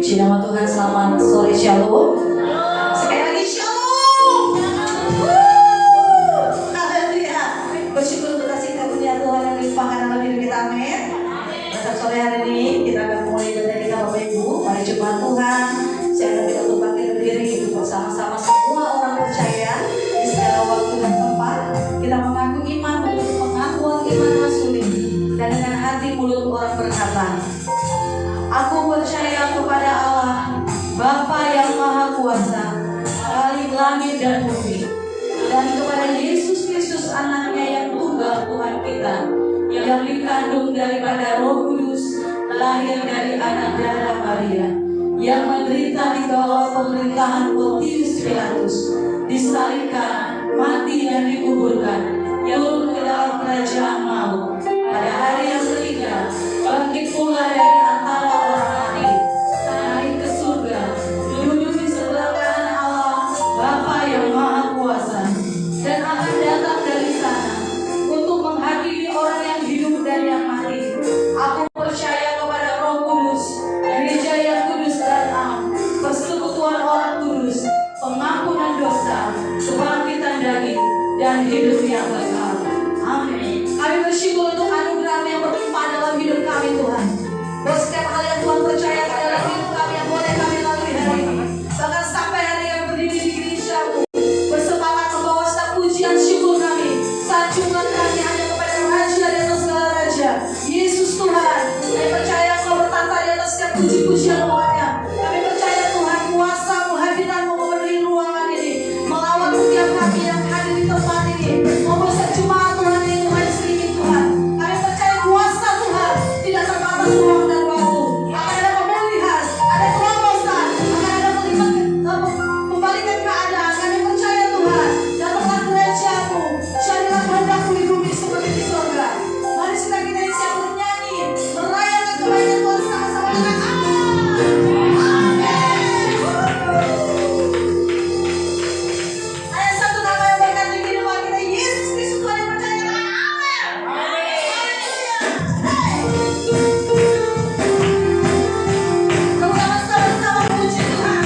Puji nama Tuhan, selamat sore, shalom. Sekali lagi shalom. Haleluya. Bersyukur untuk kasih karunia Tuhan yang dilimpahkan dalam hidup kita, amin. Pada sore hari ini kita akan mulai ibadah kita, Bapak Ibu. Mari jemaat Tuhan, saya akan kita untuk bangkit berdiri bersama-sama semua orang percaya di segala waktu dan tempat. Kita mengaku iman untuk pengakuan iman rasuli, dan dengan hati mulut orang berkata, aku percaya kepada Allah, Bapa yang Maha Kuasa, Khalik langit dan bumi, dan kepada Yesus Kristus anaknya yang tunggal Tuhan kita, yang dikandung daripada Roh Kudus, lahir dari anak darah Maria, yang menderita di bawah pemerintahan Pontius Pilatus, disalibkan, mati dan dikuburkan, yang turun ke dalam kerajaan maut, pada hari yang ketiga bangkit pula dari antara orang mati, naik ke surga, duduk di sebelah kanan Allah Bapa yang Maha Kuasa, dan akan datang dari sana untuk menghakimi orang yang hidup dan yang mati. Aku percaya kepada Roh Kudus, gereja yang kudus dan am, persekutuan orang kudus, pengampunan dosa, kebangkitan daging, dan hidup yang kekal. Amin. Kami bersyukur untuk anugerah yang berlimpah dalam hidup kami, Tuhan. Bahwa setiap hal yang Tuhan percayakan dalam hidup kami yang boleh kami lalui hari ini, bahkan sampai hari yang berdiri di gereja-Mu, bersemangat membawa setiap pujian syukur kami, sanjungan kami hanya kepada Raja di atas segala raja, Yesus Tuhan. Kami percaya Engkau bertata di atas setiap puji-pujian umatnya. Kami percaya Tuhan, kuasa-Mu, hadirat-Mu memenuhi ruangan ini, melawat setiap kami yang hadir di tempat ini, maupun sejumlah Tuhan yang Tuhan sedikit Tuhan. Kami percaya kuasa Tuhan tidak terbatas ruang dan waktu. Akan ada pemulihan, ada terobosan, akan ada membalikan keadaan. Kami percaya Tuhan, datanglah gereja-Mu, jadilah kehendak-Mu di bumi seperti di surga. Mari kita siap bernyanyi, merayakan kebaikan Tuhan sama-sama dengan ada satu nama yang berkat di kehidupan kita, Yesus Kristus Tuhan yang percaya. Amin. Sama-sama puji Tuhan.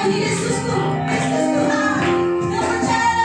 Yesus Tuhan, Yesus Tuhan, yang percaya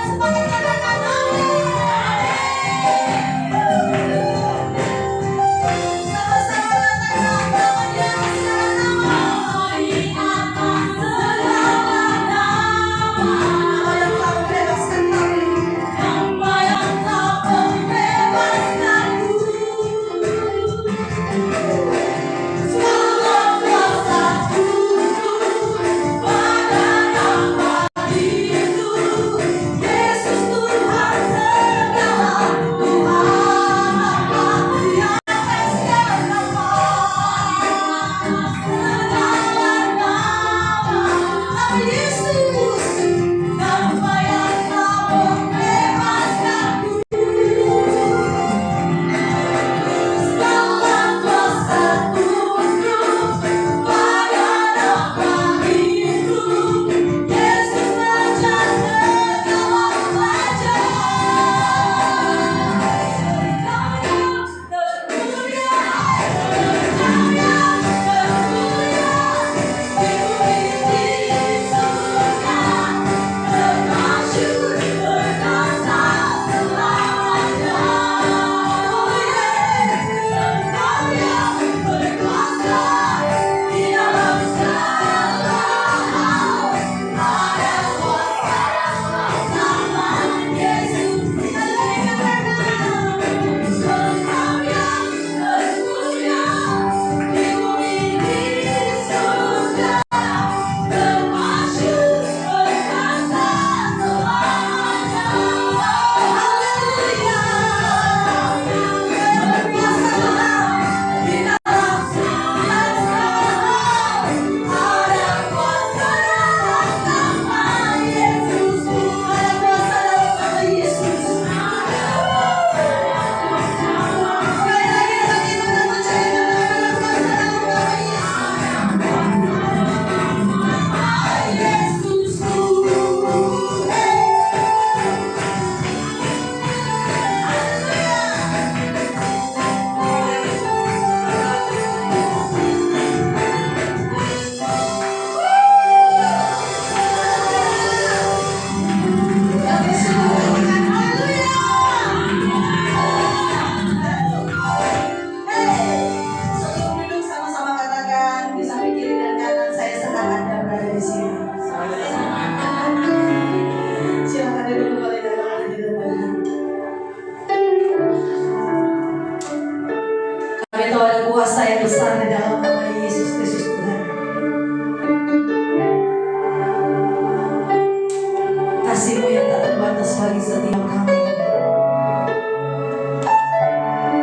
bagi setiap kami.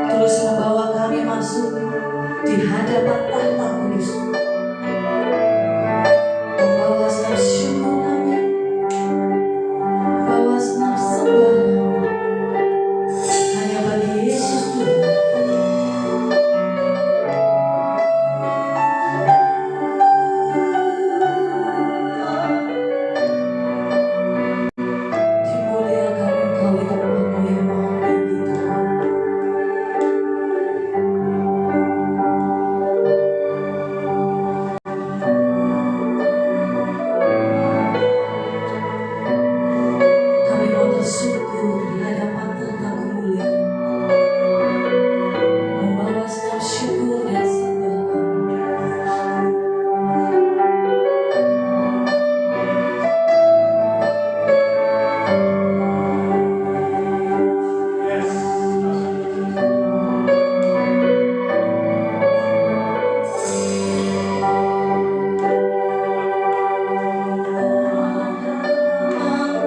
Terus membawa kami masuk di hadapan tahta kudus, membawa senap syukur kami, membawa senap sembah kami, hanya bagi Yesus Tuhan. Dimuliakan Engkau itu Bapa yang Maha Tinggi Tuhan. Kami mau bersyukur di hadapan tahta kemuliaan, membawa senap syukur dan sembah kami.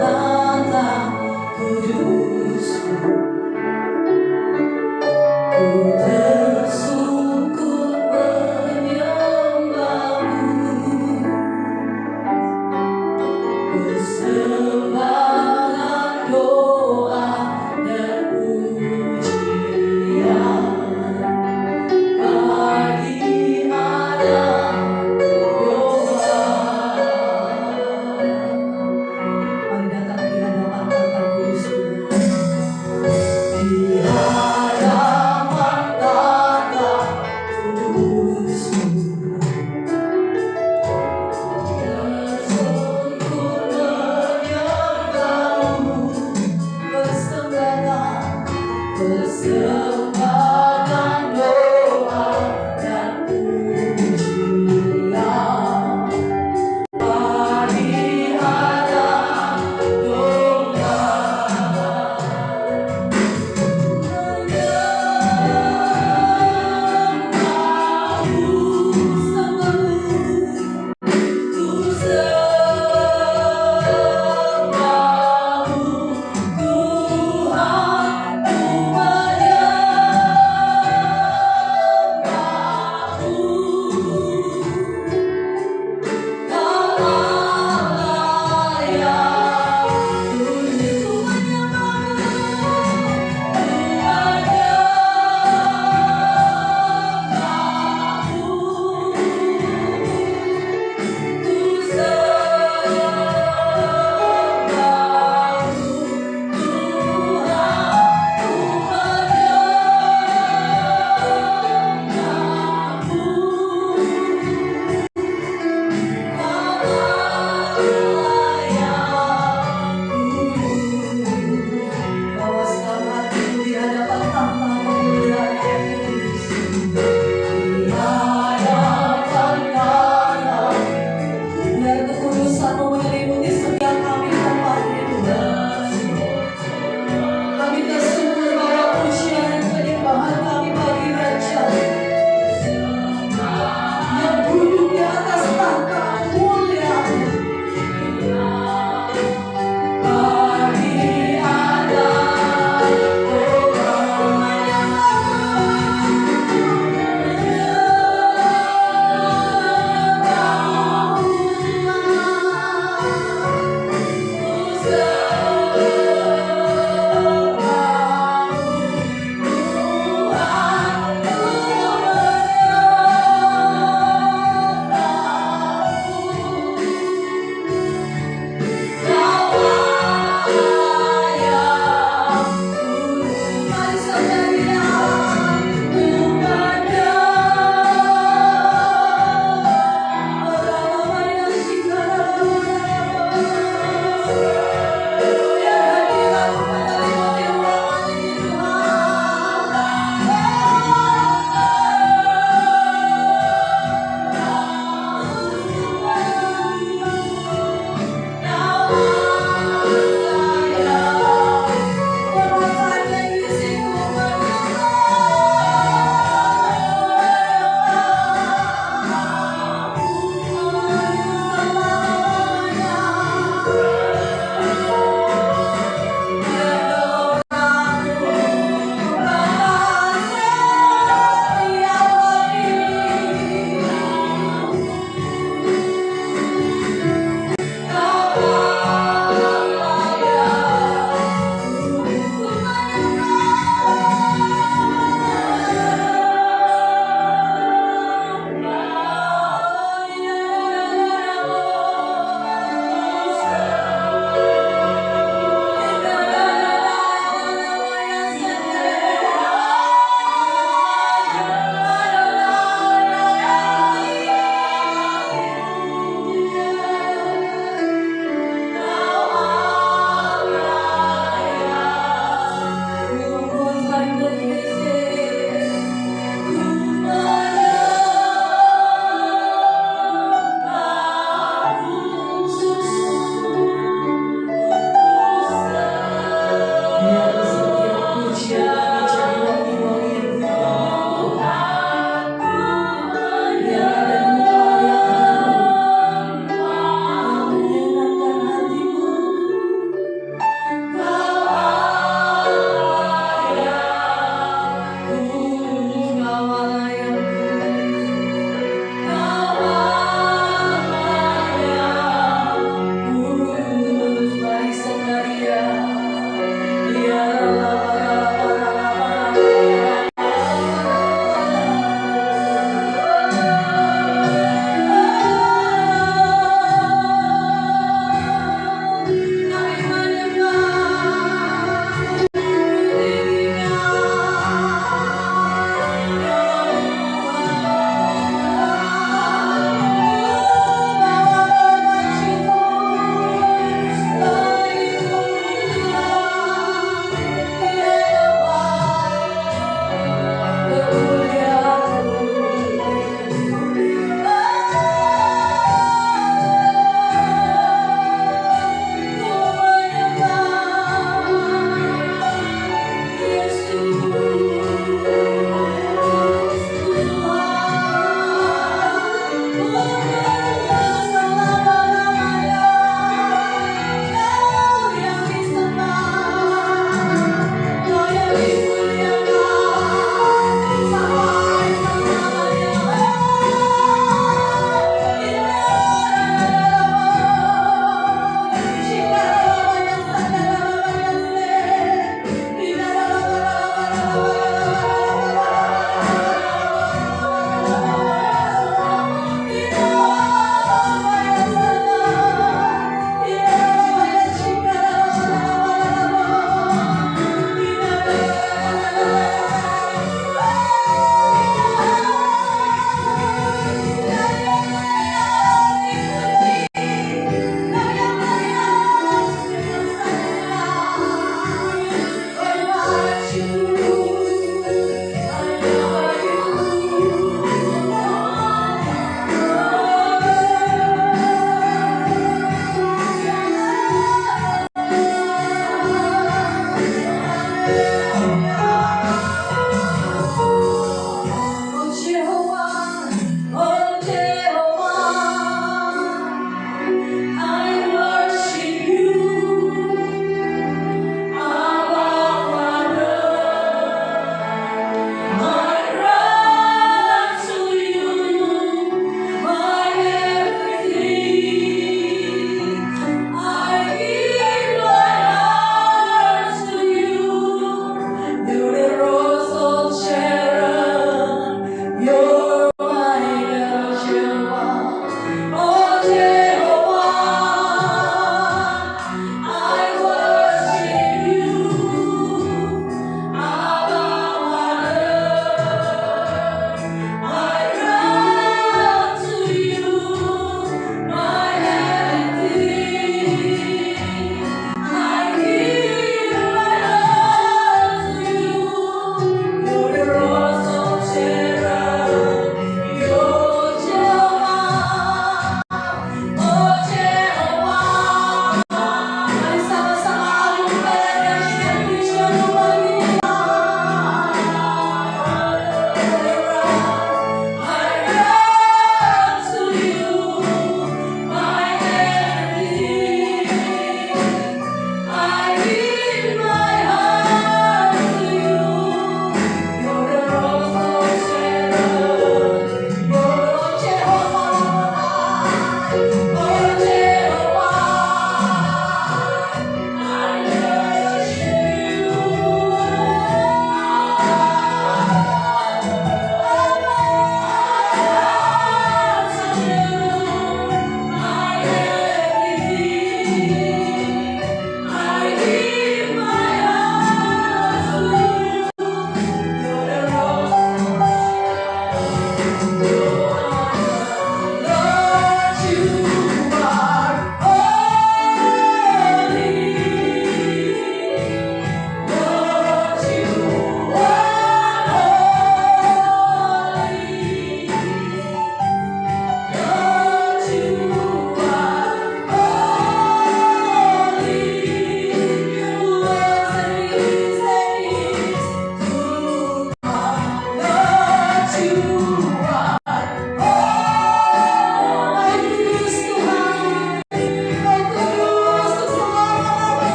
Tahta kudus, ku tersungkur menyembah-Mu, persembahan doa dan pujian bagi anak domba. Mari datang di hadapan tahta kudus Tuhan. Di hadapan tahta kudus-Mu, tersungkur menyembah-Mu,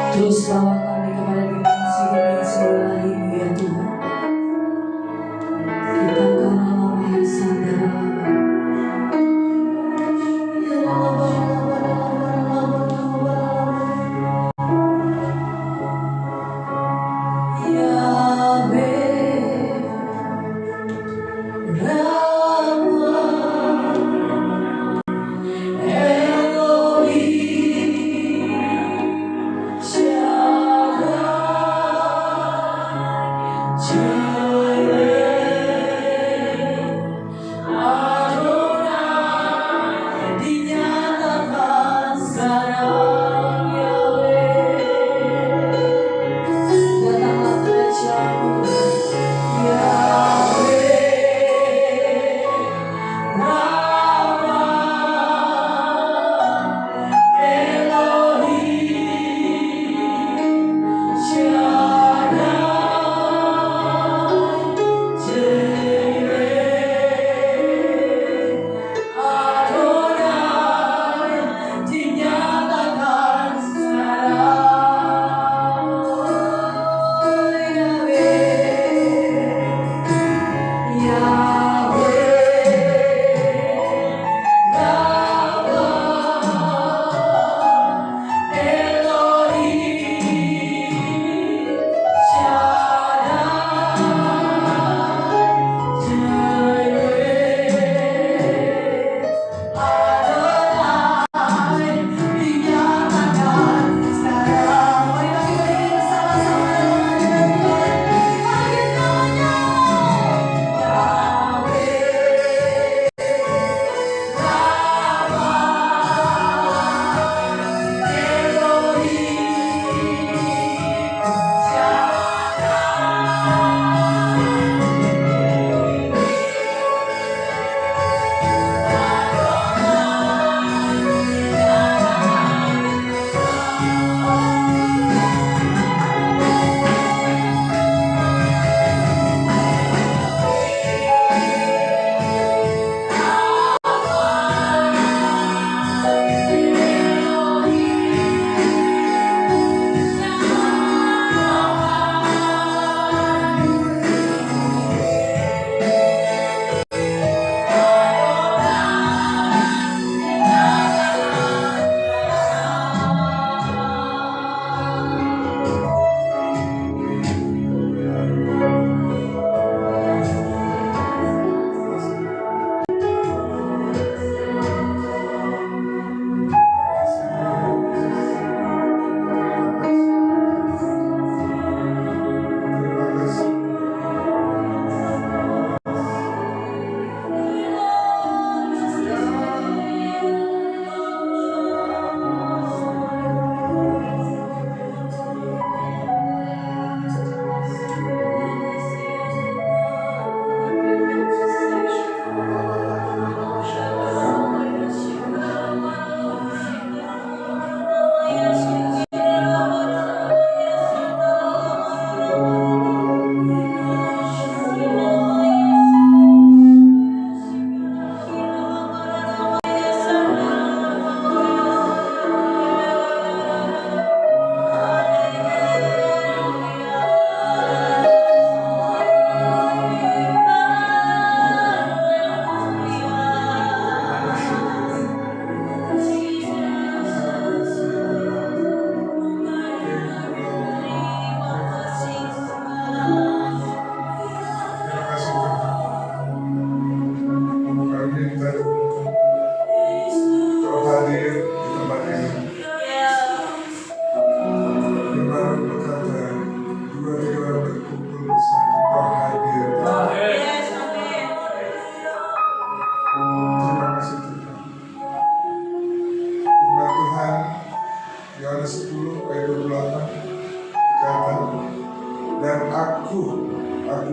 Terus bawa kami kepada dimensi lain ya Tuhan. Kita kalau yang sadar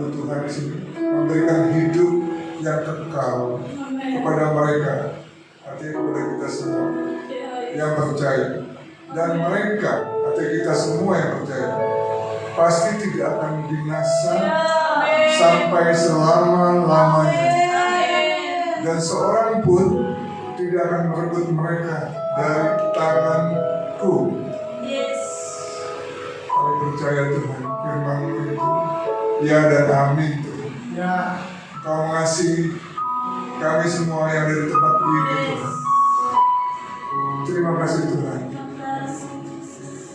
Tuhan di sini memberikan hidup yang kekal kepada mereka, artinya kepada kita semua yang percaya, dan mereka artinya kita semua yang percaya pasti tidak akan binasa sampai selama-lamanya, dan seorang pun tidak akan merebut mereka dari tanganku. percaya Tuhan, firman-Mu itu ya dan amin Tuhan. Ya. Kau mengasihi kami semua yang ada di tempat ini Tuhan. Terima kasih Tuhan.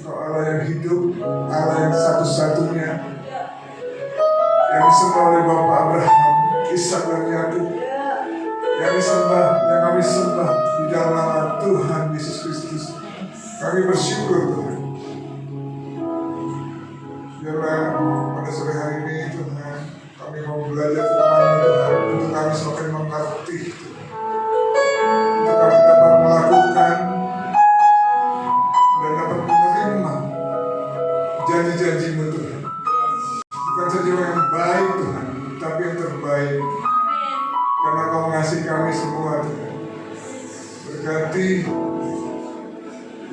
Engkau Allah yang hidup, Allah yang satu-satunya, yang disembah oleh Bapak Abraham, Ishak dan Yakub, yang disembah, yang kami sembah di dalam nama Tuhan Yesus Kristus. Kami bersyukur Tuhan. Biarlah pada sore hari ini Tuhan, kami mau belajar firman-Mu Tuhan, untuk kami semakin mengerti Tuhan, untuk kami dapat melakukan dan dapat menerima janji-janji-Mu Tuhan. Bukan saja yang baik Tuhan, tapi yang terbaik. Karena Kau mengasihi kami semua Tuhan. Berkati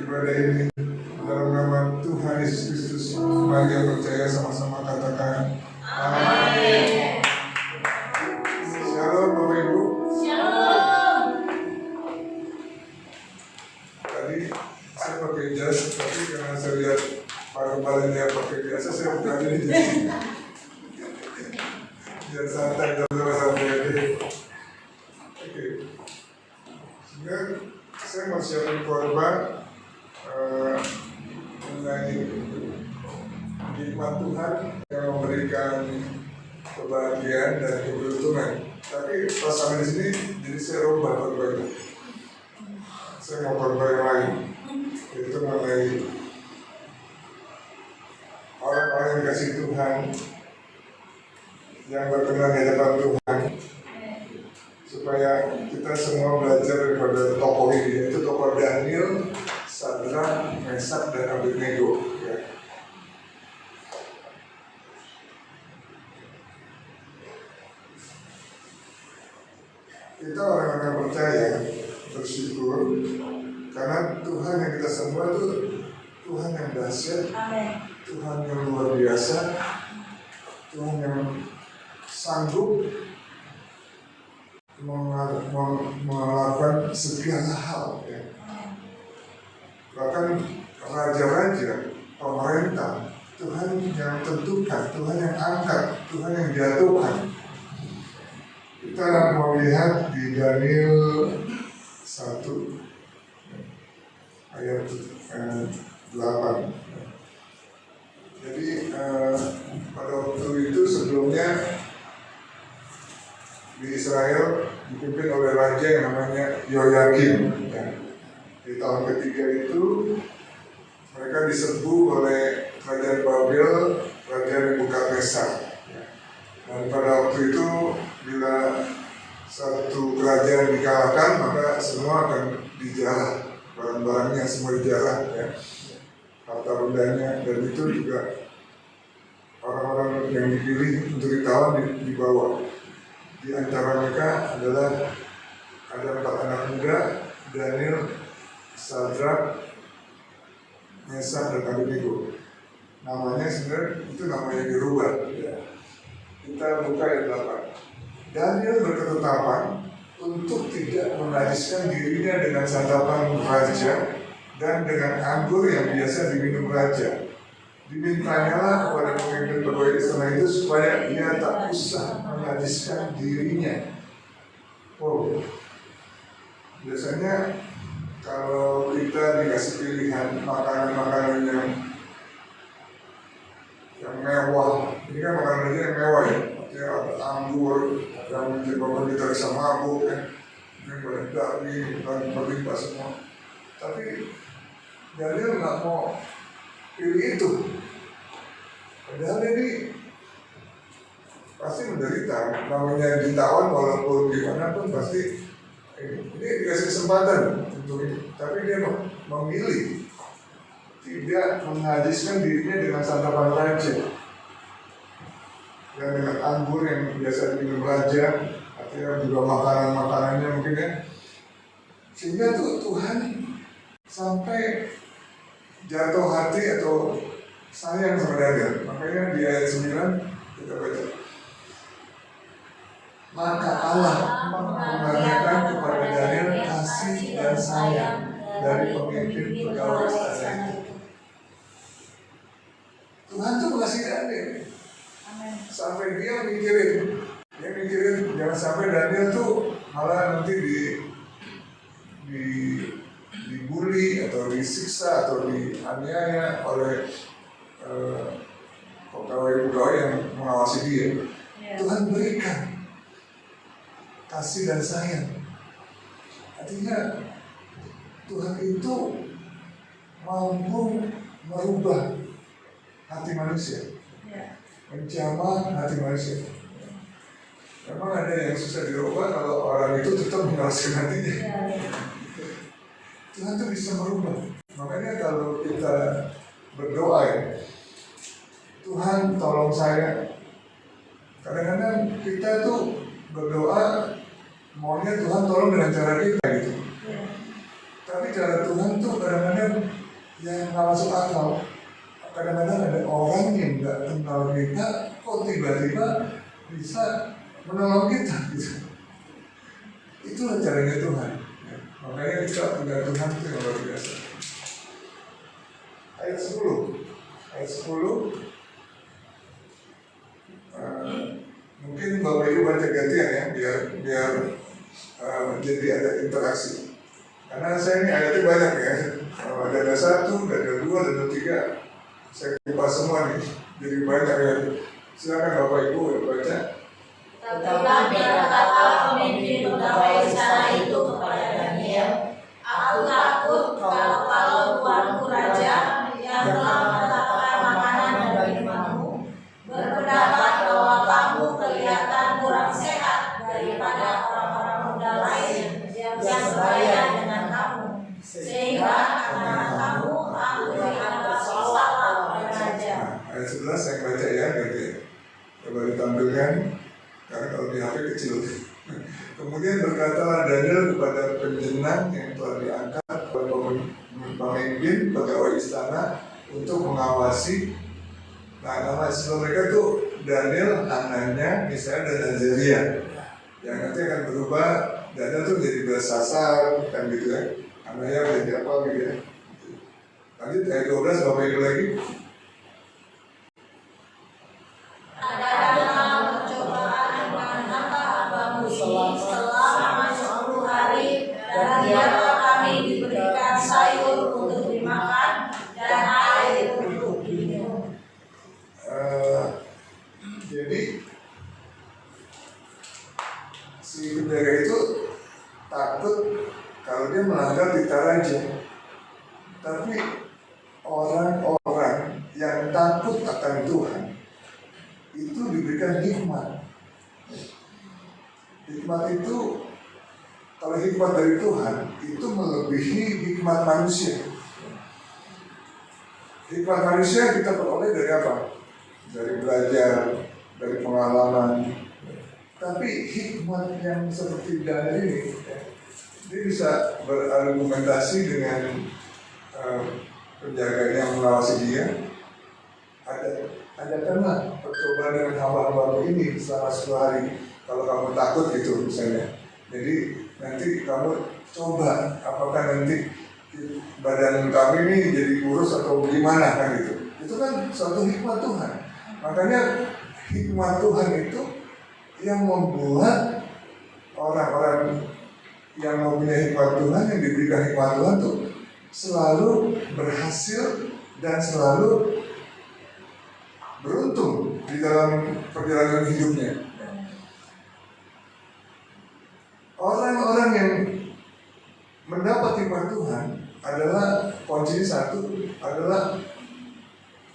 ibadah ini dalam nama Tuhan Yesus Kristus. Mari yang percaya sama-sama katakan amin. Shalom Bapak Ibu. Shalom. Tadi saya pakai jas, tapi karena saya lihat Pak Kepalanya pakai biasa, saya buka aja di jas. Biar santai, jangan santai aja. Oke. Sebenarnya saya mau siapin korban mengenai nikmat Tuhan yang memberikan kebahagiaan dan keberuntungan. Tapi pas sampai di sini, jadi saya rubah korbannya. Saya mau korban yang lain, yaitu mengenai orang-orang yang dikasih Tuhan, yang berkenan di hadapan Tuhan, supaya kita semua belajar daripada tokoh ini, yaitu tokoh Daniel, Sadrak, Mesak, dan Abednego. Ya. Kita orang-orang percaya, bersyukur, karena Tuhan yang kita sembah itu Tuhan yang dahsyat, Tuhan yang luar biasa, Tuhan yang sanggup melakukan segala hal. Ya. Bahkan raja-raja, pemerintah, Tuhan yang tentukan, Tuhan yang angkat, Tuhan yang jatuhkan. Kita mau lihat di Daniel 1 ayat 8. Jadi pada waktu itu sebelumnya di Israel dipimpin oleh raja yang namanya Yoyakim. Ya. Di tahun ketiga itu mereka diserbu oleh kerajaan Babel, kerajaan Nebukadnezar. Ya. Dan pada waktu itu bila satu kerajaan dikalahkan, maka semua akan dijarah, barang-barangnya semua dijarah, ya. Harta bendanya, dan itu juga orang-orang yang dipilih untuk ditawan dibawa. Di antara mereka adalah ada 4 anak muda, Daniel, Sadrak, Mesak, dan Abednego. Namanya sebenarnya itu namanya dirubah. Ya. Kita buka ayat 8. Daniel berketetapan untuk tidak menajiskan dirinya dengan santapan raja dan dengan anggur yang biasa diminum raja. Dimintanyalah kepada pemimpin pegawai istana itu supaya ia tak usah menajiskan dirinya. Oh, biasanya kalau kita dikasih pilihan makanan-makanan yang mewah, ini kan makanan aja yang mewah ya, artinya ada anggur yang menyebabkan kita bisa mabuk, ya, yang banyak daging dan berlimpah semua. Tapi Daniel nggak mau pilih itu. Padahal ini pasti menderita, namanya ditawan walaupun gimana pun pasti ini dikasih kesempatan untuk itu. Tapi dia memilih tidak menajiskan dirinya dengan santapan raja dan dengan anggur yang biasa diminum raja, artinya juga makanan-makanannya mungkin ya. Sehingga Tuhan sampai jatuh hati atau sayang sama Daniel. Makanya di ayat 9 kita baca, maka Allah mengaruniakan kepada Daniel kasih dan sayang dari pemimpin pegawai istana itu. Tuhan tuh masih Daniel. Sampai dia mikirin jangan sampai Daniel tuh malah nanti dibully atau disiksa atau dianiaya oleh pegawai-pegawai yang mengawasi dia. Tuhan berikan kasih dan sayang. Artinya Tuhan itu mampu merubah hati manusia, menjamah hati manusia. Memang ada yang susah dirubah kalau orang itu tetap mengalaskan hatinya. Tuhan itu bisa merubah. Makanya kalau kita berdoa ya, Tuhan tolong saya. Kadang-kadang kita tuh berdoa maunya Tuhan tolong dengan cara kita gitu. Tapi cara Tuhan tuh kadang-kadang yang nggak masuk akal. Kadang-kadang ada orang yang nggak kenal kita, kok tiba-tiba bisa menolong kita gitu. Itulah caranya Tuhan. Makanya kita punya Tuhan itu yang luar biasa. Ayat 10. Mungkin Bapak Ibu baca gantian ya, biar jadi ada interaksi. Karena saya ini ayatnya banyak ya. Ada 1, ada 2, ada 3. Saya kipas semua nih, jadi banyak ya. Silakan Bapak Ibu baca. Tetapi berkatalah pemimpin pegawai istana itu kepada Daniel, aku takut kalau tuanku raja yang telah menetapkan makanan dan minumanmu berpendapat bahwa kamu kelihatan kurang sehat daripada orang-orang muda lain yang sebaya dengan kamu, sehingga anak kamu aku dianggap salah oleh raja. Ayat 11 saya baca ya, nanti coba ditampilkan. Karena kalau di HP kecil. Kemudian berkatalah Daniel kepada penjenang yang telah diangkat kepada pemimpin pegawai istana untuk mengawasi. Nah, nama istilah mereka tuh Daniel, Hananya, Misael, dan Azaria. Yang nanti akan berubah. Daniel tuh jadi Belsasar, kan gitu ya. Hananya menjadi apa gitu ya. Lanjut ayat 12 Bapak Ibu lagi. Selama 10 hari dan biarlah kami diberikan sayur untuk dimakan dan air untuk diminum. Jadi si penjaga itu takut kalau dia melanggar titah raja. Tapi orang-orang yang takut akan Tuhan itu diberikan hikmat. Hikmat itu, kalau hikmat dari Tuhan, itu melebihi hikmat manusia. Hikmat manusia kita peroleh dari apa? Dari belajar, dari pengalaman. Tapi hikmat yang seperti Daniel ini, dia bisa berargumentasi dengan penjaga yang mengawasi dia. Adakanlah percobaan dengan hamba-hamba ini selama 10 hari. Kalau kamu takut gitu misalnya, jadi nanti kamu coba apakah nanti badan kami ini jadi kurus atau gimana kan gitu. Itu kan suatu hikmat Tuhan. Makanya hikmat Tuhan itu yang membuat orang-orang yang mempunyai hikmat Tuhan, yang diberikan hikmat Tuhan tuh selalu berhasil dan selalu beruntung di dalam perjalanan hidupnya. Orang-orang yang mendapat hikmat Tuhan adalah kuncinya satu adalah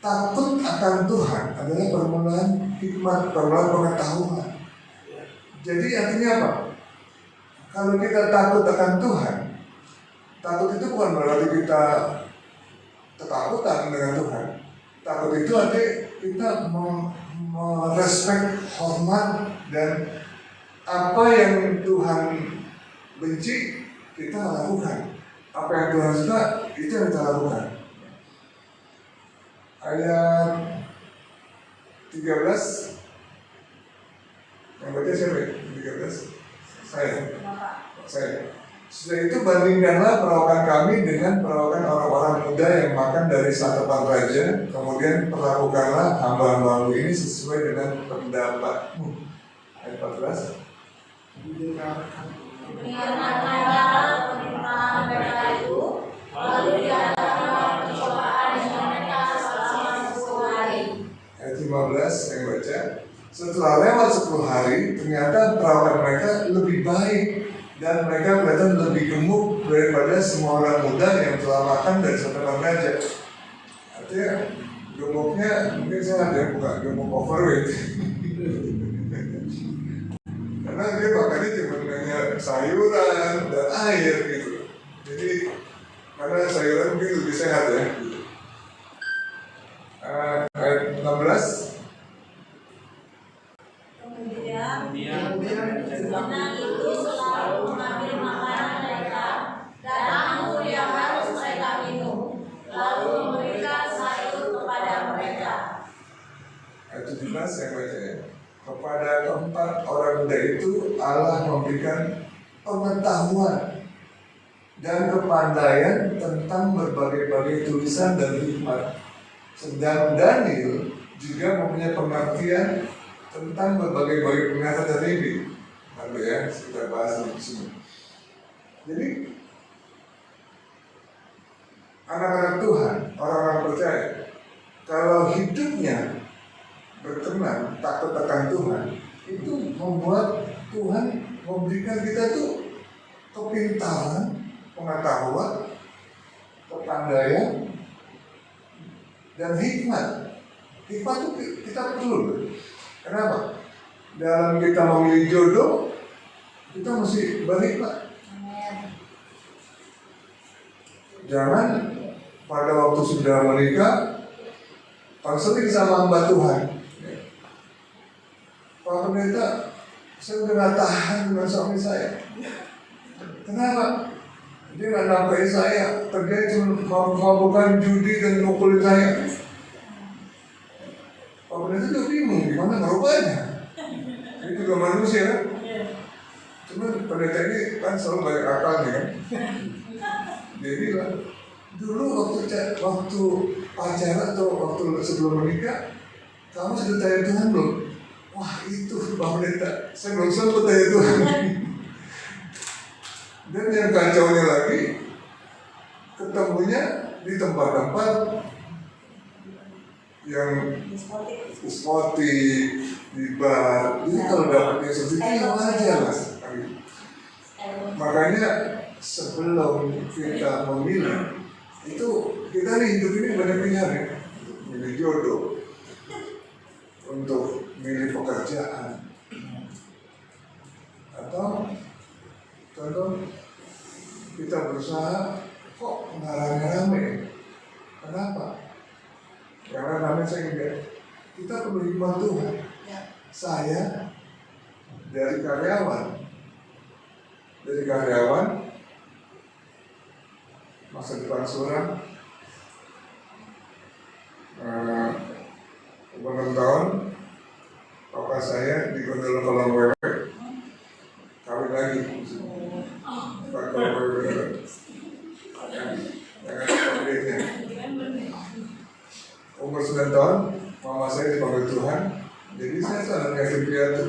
takut akan Tuhan adalah permulaan hikmat, permulaan pengetahuan. Jadi artinya apa? Kalau kita takut akan Tuhan, takut itu bukan berarti kita ketakutan dengan Tuhan. Takut itu artinya kita merespek, hormat, dan apa yang Tuhan benci kita lakukan. Apa yang Tuhan suka itu yang kita lakukan. Ayat 13 yang baca siapa ya? 13 saya Setelah itu bandingkanlah perawakan kami dengan perawakan orang-orang muda yang makan dari santapan raja. Kemudian perlakukanlah hamba-hambamu ini sesuai dengan pendapatmu. Ayat 14. Ingatlah permintaan mereka itu, lalu diadakanlah percobaan dengan mereka selama 10 hari. Ayat 15 yang baca. Setelah lewat 10 hari, ternyata perawakan mereka lebih baik dan mereka kelihatan lebih gemuk daripada semua orang muda yang telah makan dari santapan raja. Artinya gemuknya mungkin saya ada bukan gemuk overweight. Karena dia makannya cuma hanya sayuran dan air gitu. Jadi karena sayuran mungkin lebih sehat ya. Ayat 16. Kemudian benang itu selalu mengambil makanan mereka dan anggur yang harus mereka minum, lalu memberikan sayur kepada mereka. Ayat 17 yang baca ya. Kepada keempat orang muda itu Allah memberikan pengetahuan dan kepandaian tentang berbagai-bagai tulisan dan hikmat. Sedang Daniel juga mempunyai pengertian tentang berbagai-bagai pengertian ini. Lalu ya, kita bahas di sini. Jadi anak-anak Tuhan, orang-orang percaya, kalau hidupnya berkenan, takut akan Tuhan, itu membuat Tuhan memberikan kita tuh kepintaran, pengetahuan, kepandaian, dan hikmat. Hikmat itu kita perlu. Kenapa? Dalam kita memilih jodoh, kita mesti berhikmat. Jangan pada waktu sudah menikah, konseling sama hamba Tuhan. Pak Pendeta, saya udah gak tahan dengan suami saya. Kenapa? Dia gak nafkahi saya, kerjanya cuma mabukkan judi dan mukulin saya. Pak Pendeta tuh bingung, gimana ngerubahnya? Ini juga manusia kan? Cuma pendeta ini kan selalu banyak akalnya kan? Dia bilang, dulu waktu pacaran atau waktu sebelum menikah, kamu sudah tanya Tuhan belum? Wah itu Pak Pendeta, saya belum sempat tanya Tuhan. Dan yang kacaunya lagi, ketemunya di tempat-tempat yang diskotik, di bar. Jadi kalau dapetnya seperti itu aja lah. Makanya sebelum kita memilih, itu kita nih hidup ini banyak pilihan ya. Milih jodoh, untuk milih pekerjaan, atau contoh kita berusaha kok nggak rame-rame. Kenapa? Karena rame sehingga kita perlu hikmat Tuhan. Saya dari karyawan masa depan suram 6 tahun, papa saya di gondol kolong wewe, kawin lagi. Pak kolong wewe, jangan kompliknya. Umur 9 tahun, mama saya dipanggil Tuhan, jadi saya sangat yakin piatu.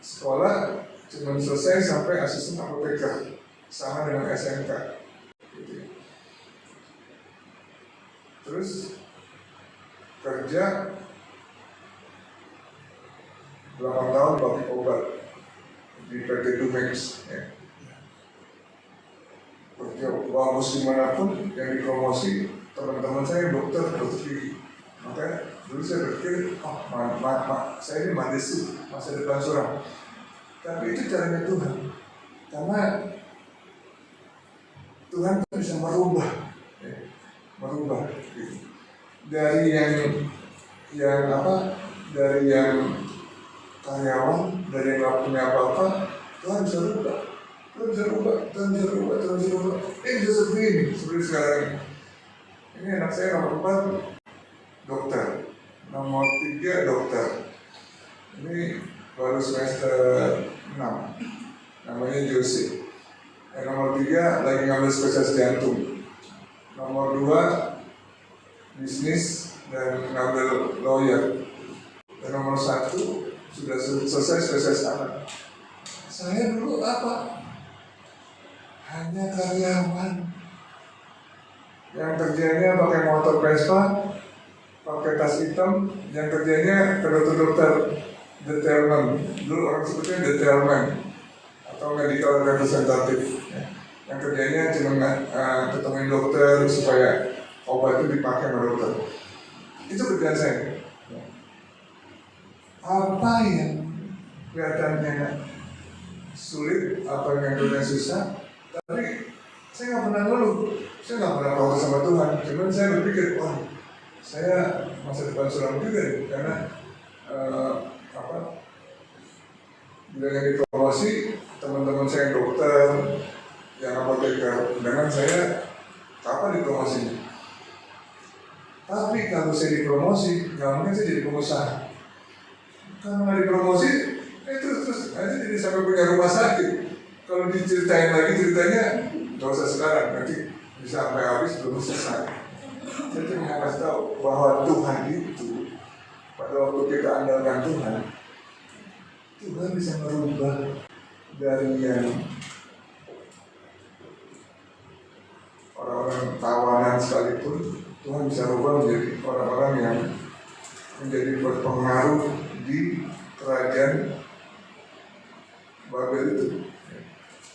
Sekolah cuma selesai sampai asisten apoteker, sama dengan SMK. Terus kerja 8 tahun pabrik obat di PT Dumex ya. Kerja bagus dimanapun yang dipromosi teman-teman saya dokter gigi. Makanya dulu saya berpikir, saya ini mandesi, masa depan suram. Tapi itu caranya Tuhan, karena Tuhan bisa merubah gitu. Dari yang karyawan, dari yang nggak punya apa-apa, Tuhan bisa rubah. Ini bisa seperti sekarang ini. Ini anak saya nomor 4 dokter, nomor 3 dokter. Ini baru semester 6, namanya Jose. Yang nomor 3 lagi ngambil spesialis jantung. Nomor 2 bisnis dan ngambil lawyer. Dan nomor 1 sudah selesai spesialis anak. Saya dulu apa? Hanya karyawan yang kerjanya pakai motor Vespa, pakai tas hitam, yang kerjanya ke dokter-dokter detailman. Dulu orang sebutnya detailman atau medical representative. Yang kerjanya cuma ketemuin dokter supaya obat itu dipakai sama dokter. Itu kerjaan saya. Apa yang kelihatannya sulit, apa yang kelihatannya susah, tapi saya nggak pernah ngeluh, saya nggak pernah protes sama Tuhan. Cuman saya berpikir, wah, saya masa depan suram juga nih, karena bila yang dipromosi teman-teman saya yang dokter, yang apoteker, dengan saya kapan dipromosinya? Tapi kalau saya dipromosi, nggak mungkin saya jadi pengusaha. Kalau nggak dipromosi, terus aja jadi sampai punya rumah sakit. Kalau diceritain lagi ceritanya, nggak usah sekarang, nanti bisa sampai habis belum selesai. Jadi mau kasih tahu bahwa Tuhan itu, pada waktu kita andalkan Tuhan, Tuhan bisa merubah dari yang orang-orang tawanan sekalipun, Tuhan bisa rubah menjadi orang-orang yang menjadi berpengaruh di kerajaan Babel itu.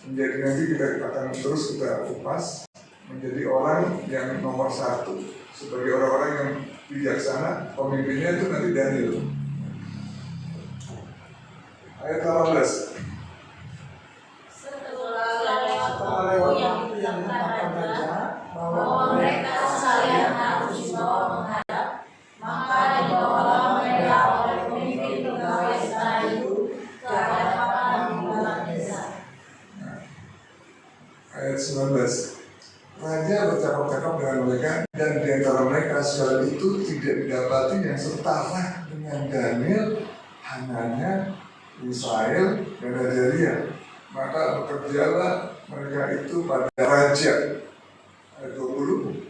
Menjadi nanti kita akan terus kita kupas menjadi orang yang nomor 1 sebagai orang-orang yang bijaksana. Pemimpinnya itu nanti Daniel. Ayat 18. Setelah lewat waktu yang ditetapkan raja bahwa mereka sekalian harus dibawa menghadap, maka dibawalah mereka oleh pemimpin pegawai istana itu ke hadapan Nebukadnezar. Ayat 19. Raja bercakap-cakap dengan mereka, dan di antara mereka sekali itu tidak didapati yang setara dengan Daniel, Hananya, Misael, dan Azaria. Maka bekerjalah mereka itu pada raja. Ayat 20.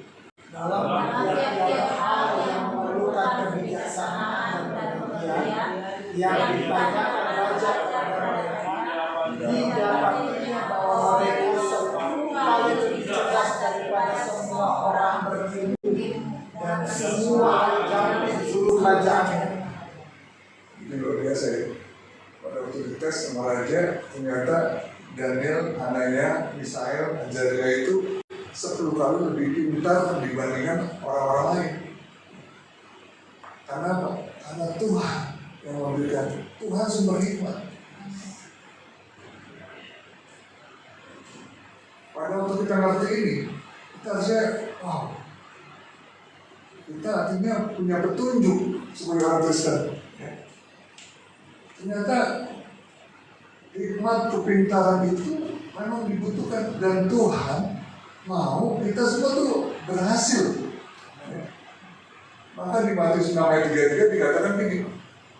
Dalam tiap-tiap hal yang memerlukan kebijaksanaan dan pengertian yang ditanyakan raja kepada mereka, didapatinya bahwa mereka 10 kali lebih cerdas daripada semua orang berilmu dan semua ahli di seluruh kerajaan. Ini luar biasa ya. Pada waktu dites sama raja, ternyata Daniel, Hananya, Misael, Azaria itu 10 kali lebih pintar dibandingkan orang-orang lain. Karena apa? Karena Tuhan yang memberikan. Tuhan sumber hikmat. Pada waktu kita ngerti ini, kita harusnya, wow, kita artinya punya petunjuk sebagai orang Kristen. Ternyata hikmat kepintaran itu memang dibutuhkan, dan Tuhan mau kita semua tuh berhasil. Maka di Matius 6 ayat 33 dikatakan begini,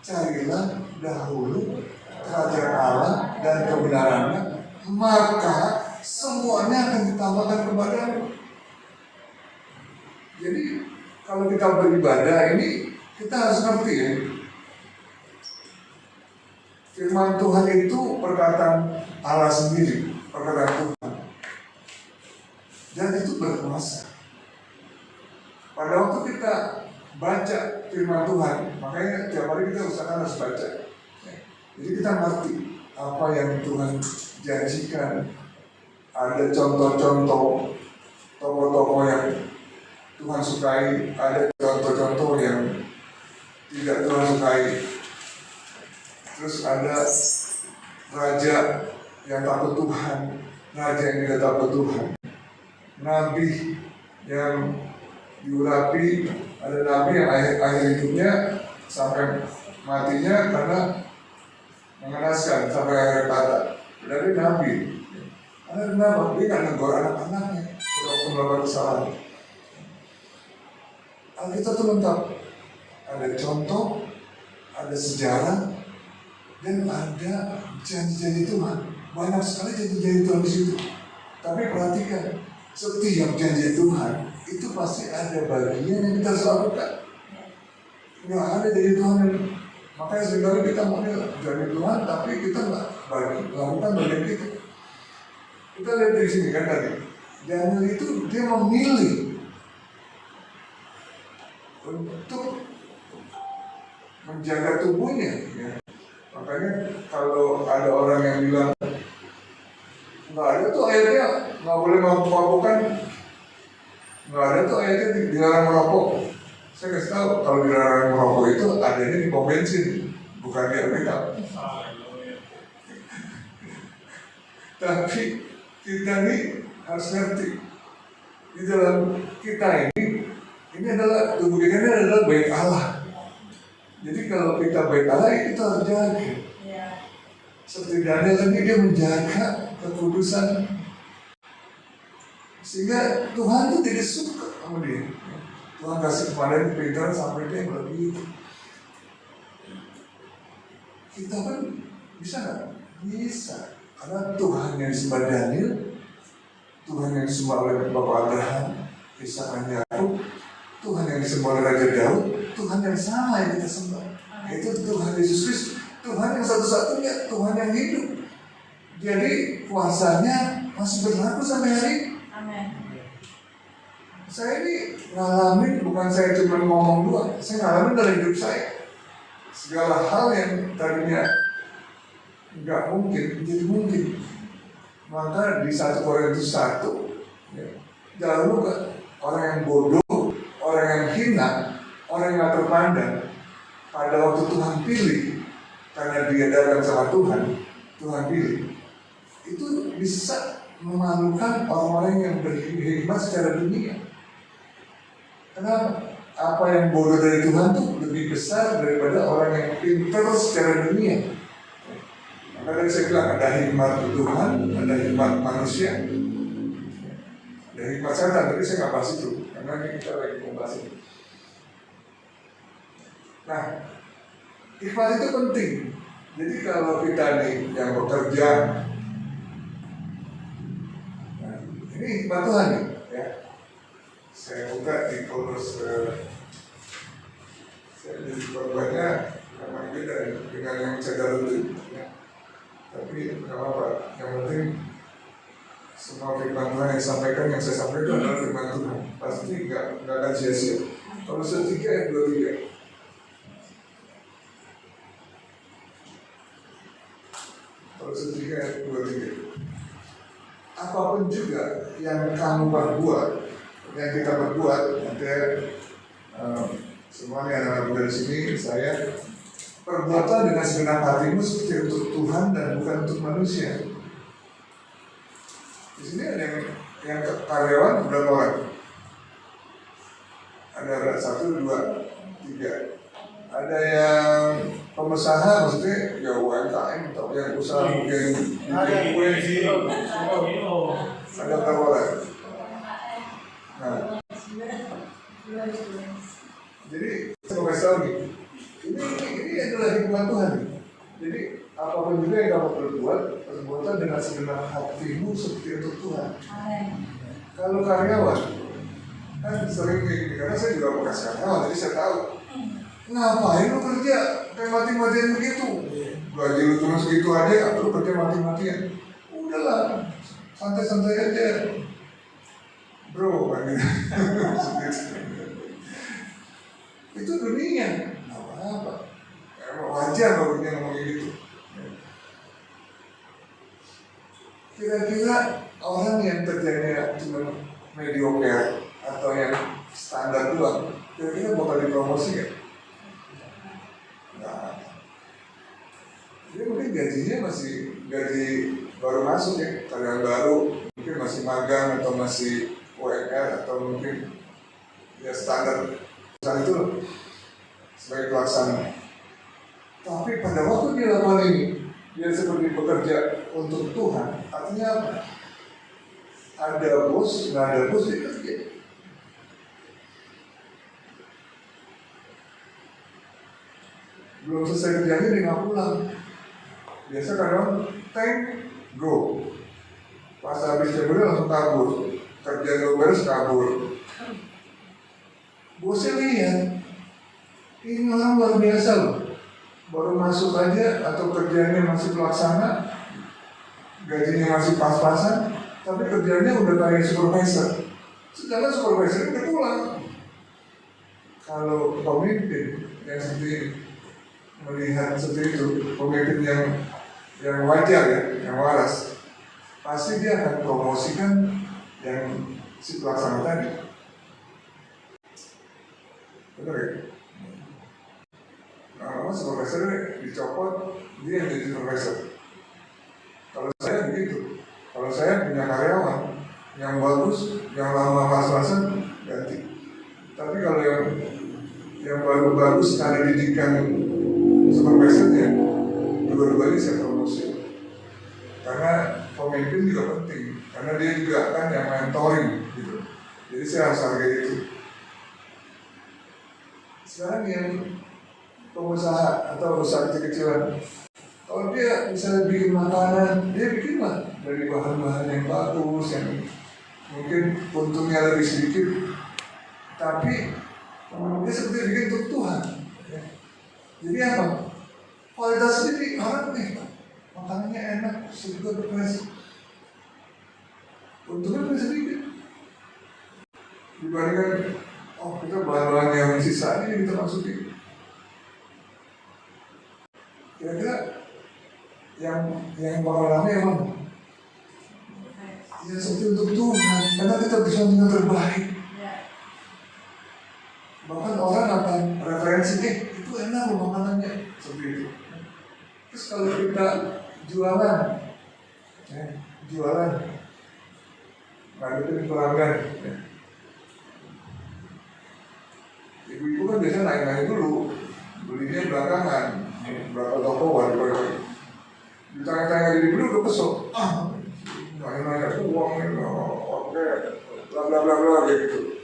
carilah dahulu kerajaan Allah dan kebenarannya, maka semuanya akan ditambahkan kepadamu. Jadi kalau kita beribadah ini, kita harus ngerti ya, firman Tuhan itu perkataan Allah sendiri, perkataan Tuhan, dan itu berkuasa. Pada waktu kita baca firman Tuhan, makanya tiap hari kita usahakan harus baca. Jadi kita ngerti apa yang Tuhan janjikan. Ada contoh-contoh tokoh-tokoh yang Tuhan sukai, ada contoh-contoh yang tidak Tuhan sukai. Terus ada raja yang takut Tuhan, raja yang tidak takut Tuhan, nabi yang diurapi, ada nabi yang akhir hidupnya sampai matinya karena mengenaskan sampai akhir kata. Berarti nabi. Karena kenapa? Dia nggak negor anak-anaknya untuk melakukan kesalahan. Alkitab itu lengkap. Ada contoh, ada sejarah, dan ada janji-janji Tuhan. Banyak sekali janji-janji Tuhan di situ. Tapi perhatikan, setiap janji Tuhan itu pasti ada bagian yang kita harus lakukan. Nggak ada dari Tuhan yang, makanya sebenarnya kita mau dari Tuhan, tapi kita nggak lakukan bagian kita. Kita lihat dari sini kan tadi, Daniel itu dia memilih untuk menjaga tubuhnya. Ya. Makanya kalau ada orang yang bilang nggak ada tuh ayatnya nggak boleh mabuk-mabukan, nggak ada tuh ayatnya dilarang merokok. Saya kasih tahu kalau dilarang merokok itu adanya di pom bensin, bukan di Alkitab. Tapi kita ini harus ngerti di dalam kita ini adalah tubuh kita ini adalah bait Allah. Jadi kalau kita bait Allah kita harus jaga. Seperti Daniel tadi dia menjaga kekudusan, sehingga Tuhan itu tidak suka sama dia. Tuhan kasih kepada Peter sampai dia begitu. Kita kan bisa nggak? Bisa, karena Tuhan yang disembah Daniel, Tuhan yang disembah oleh Bapak Abraham, Ishak dan Yakub, Tuhan yang disembah oleh Raja Daud, Tuhan yang sama yang kita sembah, yaitu Tuhan Yesus Kristus, Tuhan yang satu-satunya, Tuhan yang hidup. Jadi kuasanya masih berlaku sampai hari ini. Amin. Saya ini ngalamin, bukan saya cuma ngomong doang, saya ngalamin dalam hidup saya. Segala hal yang tadinya nggak mungkin menjadi mungkin. Maka di 1 Korintus 1, ya, jangan lupa orang yang bodoh, orang yang hina, orang yang nggak terpandang, pada waktu Tuhan pilih, karena dia datang sama Tuhan, Tuhan pilih, itu bisa memalukan orang-orang yang berhikmat secara dunia. Kenapa? Apa yang bodoh dari Tuhan itu lebih besar daripada orang yang pintar secara dunia. Maka tadi saya bilang ada hikmat Tuhan, ada hikmat manusia, ada hikmat setan. Tapi saya nggak bahas itu, karena ini kita lagi membahas itu. Nah, hikmat itu penting. Jadi kalau kita nih yang bekerja, nah, ini hikmat Tuhan nih, ya. Saya buka di Kolose, saya jadi korbannya memang beda dengan yang saya itu, ya. Tapi nggak apa-apa, yang penting semua firman Tuhan yang disampaikan, yang saya sampaikan adalah firman Tuhan. Pasti nggak akan sia-sia. Kolose 3 ayat 23. Kolose 3 ayat 23. Apapun juga yang kamu perbuat, yang kita berbuat, nanti semuanya anak-anak muda di sini, saya perbuatan dengan segenap hatimu seperti untuk Tuhan dan bukan untuk manusia. Di sini ada yang karyawan berapa orang? Ada 1, 2, 3. Ada yang pengusaha, maksudnya ya UMKM atau yang usaha mungkin bikin kue. Ada berapa orang? Nah, jadi saya mau kasih tahu nih, ini adalah hikmat Tuhan. Jadi apapun juga yang kamu perbuat, perbuatan dengan segenap hatimu seperti untuk Tuhan. Kalau karyawan, kan sering nih, karena saya juga bekas karyawan, jadi saya tahu. Ngapain lu kerja kayak mati-matian begitu? Gaji lu cuma segitu aja, lu kerja mati-matian. Udahlah, santai-santai aja. Bro, kan gitu. Itu dunia, apa-apa. Wajar kalau dunia ngomong gitu. Kira-kira orang yang kerjanya cuma mediocre atau yang standar doang, kira-kira bakal dipromosi nggak? Nah, jadi mungkin gajinya masih gaji baru masuk ya, karyawan baru, mungkin masih magang atau masih UMR atau mungkin ya standar perusahaan itu sebagai pelaksana. Tapi pada waktu dia lakukan ini, dia seperti bekerja untuk Tuhan. Artinya apa? Ada bos, nggak ada bos dia kerja. Belum selesai kerjanya dia nggak pulang. Biasa kadang tank go, Pas habis jam berapa langsung kabur. Kerjaan gak beres kabur. Bosnya lihat, ini orang luar biasa loh. Baru masuk aja atau kerjanya masih pelaksana, gajinya masih pas-pasan, tapi kerjanya udah kayak supervisor. Sedangkan supervisor udah pulang. Kalau pemimpin yang seperti ini, melihat seperti itu, pemimpin yang wajar ya, yang waras, pasti dia akan promosikan yang si pelaksana tadi. Benar ya? Nah, supervisor dicopot, dia yang jadi supervisor. Kalau saya begitu, kalau saya punya karyawan yang bagus, yang lama pas-pasan, ganti. Tapi kalau yang baru bagus ada didikan supervisornya, dua-duanya saya promosi. Karena pemimpin juga penting, karena dia juga kan yang mentoring gitu. Jadi saya harus hargai itu. Sekarang yang pengusaha atau usaha kecil-kecilan, kalau dia misalnya bikin makanan, dia bikinlah dari bahan-bahan yang bagus, yang mungkin untungnya lebih sedikit, tapi dia seperti bikin untuk Tuhan. Jadi apa? Kualitasnya di orang nih, makanannya enak, segar, fresh. Untungnya lebih sedikit dibandingkan kita bahan-bahan yang sisa ini kita masukin. Kira-kira yang bakal rame emang ya seperti untuk Tuhan, karena kita bisa dengan terbaik. Bahkan orang akan referensi, itu enak loh makanannya, seperti itu. Terus kalau kita jualan, ngadetin pelanggan, ibu-ibu kan biasanya naik-naik dulu, belinya belakangan, berapa toko waduh. Ditanya-tanya jadi beli udah kesel, nanya-nanya uang ini, oke, bla bla bla bla gitu.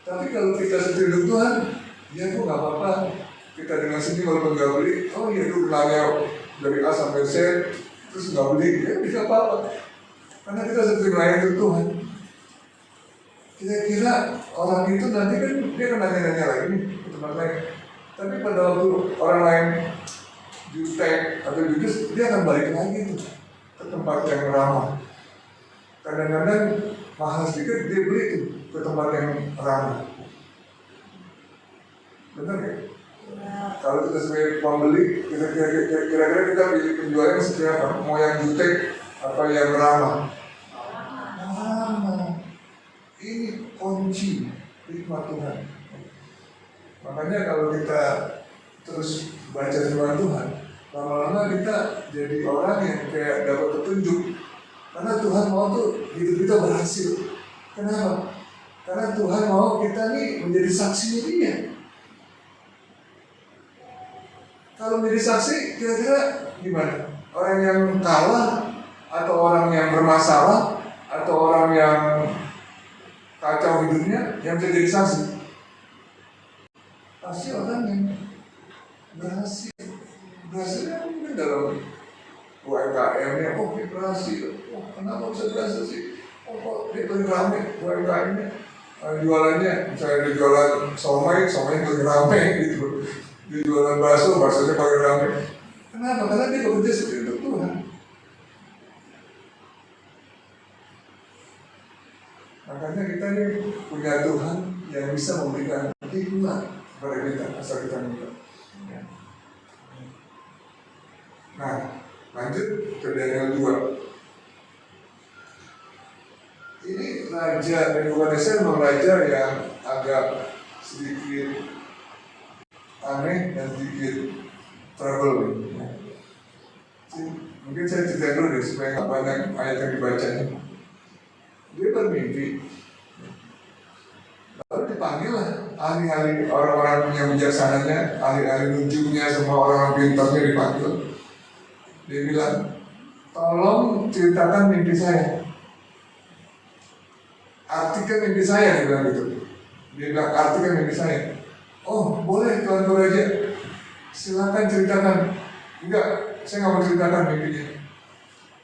Tapi kalau kita setuju Tuhan, ya kok nggak apa-apa. Kita dengan sini walaupun nggak beli, oh iya itu belanja dari A sampai Z, terus nggak beli, ya bisa apa-apa. Karena kita setuju melayani Tuhan. Kira-kira orang itu nanti kan dia akan nanya-nanya lagi nih ke tempat lain. Tapi pada waktu orang lain jutek atau judes, dia akan balik lagi tuh ke tempat yang ramah. Kadang-kadang mahal sedikit dia beli tuh ke tempat yang ramah. Benar ya? Kalau kita sebagai pembeli, kira-kira kita pilih penjual yang seperti apa? Mau yang jutek apa yang ramah? Ramah. Ini kunci hikmat Tuhan. Makanya kalau kita terus baca firman Tuhan, lama-lama kita jadi orang yang kayak dapat petunjuk. Karena Tuhan mau tuh hidup kita berhasil. Kenapa? Karena Tuhan mau kita nih menjadi saksinya Dia. Kalau menjadi saksi, kira-kira gimana? Orang yang kalah, atau orang yang bermasalah, atau orang yang kacau hidupnya, yang bisa jadi saksi? Pasti orang yang berhasil. Berhasilnya mungkin dalam UMKM-nya, dia berhasil. Kenapa bisa berhasil sih? Kok dia paling rame UMKM-nya? Jualannya, misalnya dia jualan somai paling rame gitu. Dia jualan baksonya paling rame. Kenapa? Karena dia bekerja seperti untuk Tuhan. Makanya kita ini punya Tuhan yang bisa memberikan hikmat kepada kita, asal kita minta. Nah, lanjut ke Daniel 2. Ini raja Nebukadnezar memang raja yang agak sedikit aneh dan sedikit trouble. Mungkin saya cerita dulu deh supaya nggak banyak ayat yang dibacanya. Dia bermimpi, lalu dipanggil lah ahli-ahli, orang-orang yang bijaksananya, ahli-ahli nunjuknya, semua orang pintarnya dipanggil. Dia bilang, tolong ceritakan mimpi saya, artikan mimpi saya, dia bilang gitu. Dia bilang, artikan mimpi saya. Oh boleh Tuan Raja, silakan ceritakan. Enggak, saya nggak mau ceritakan mimpinya.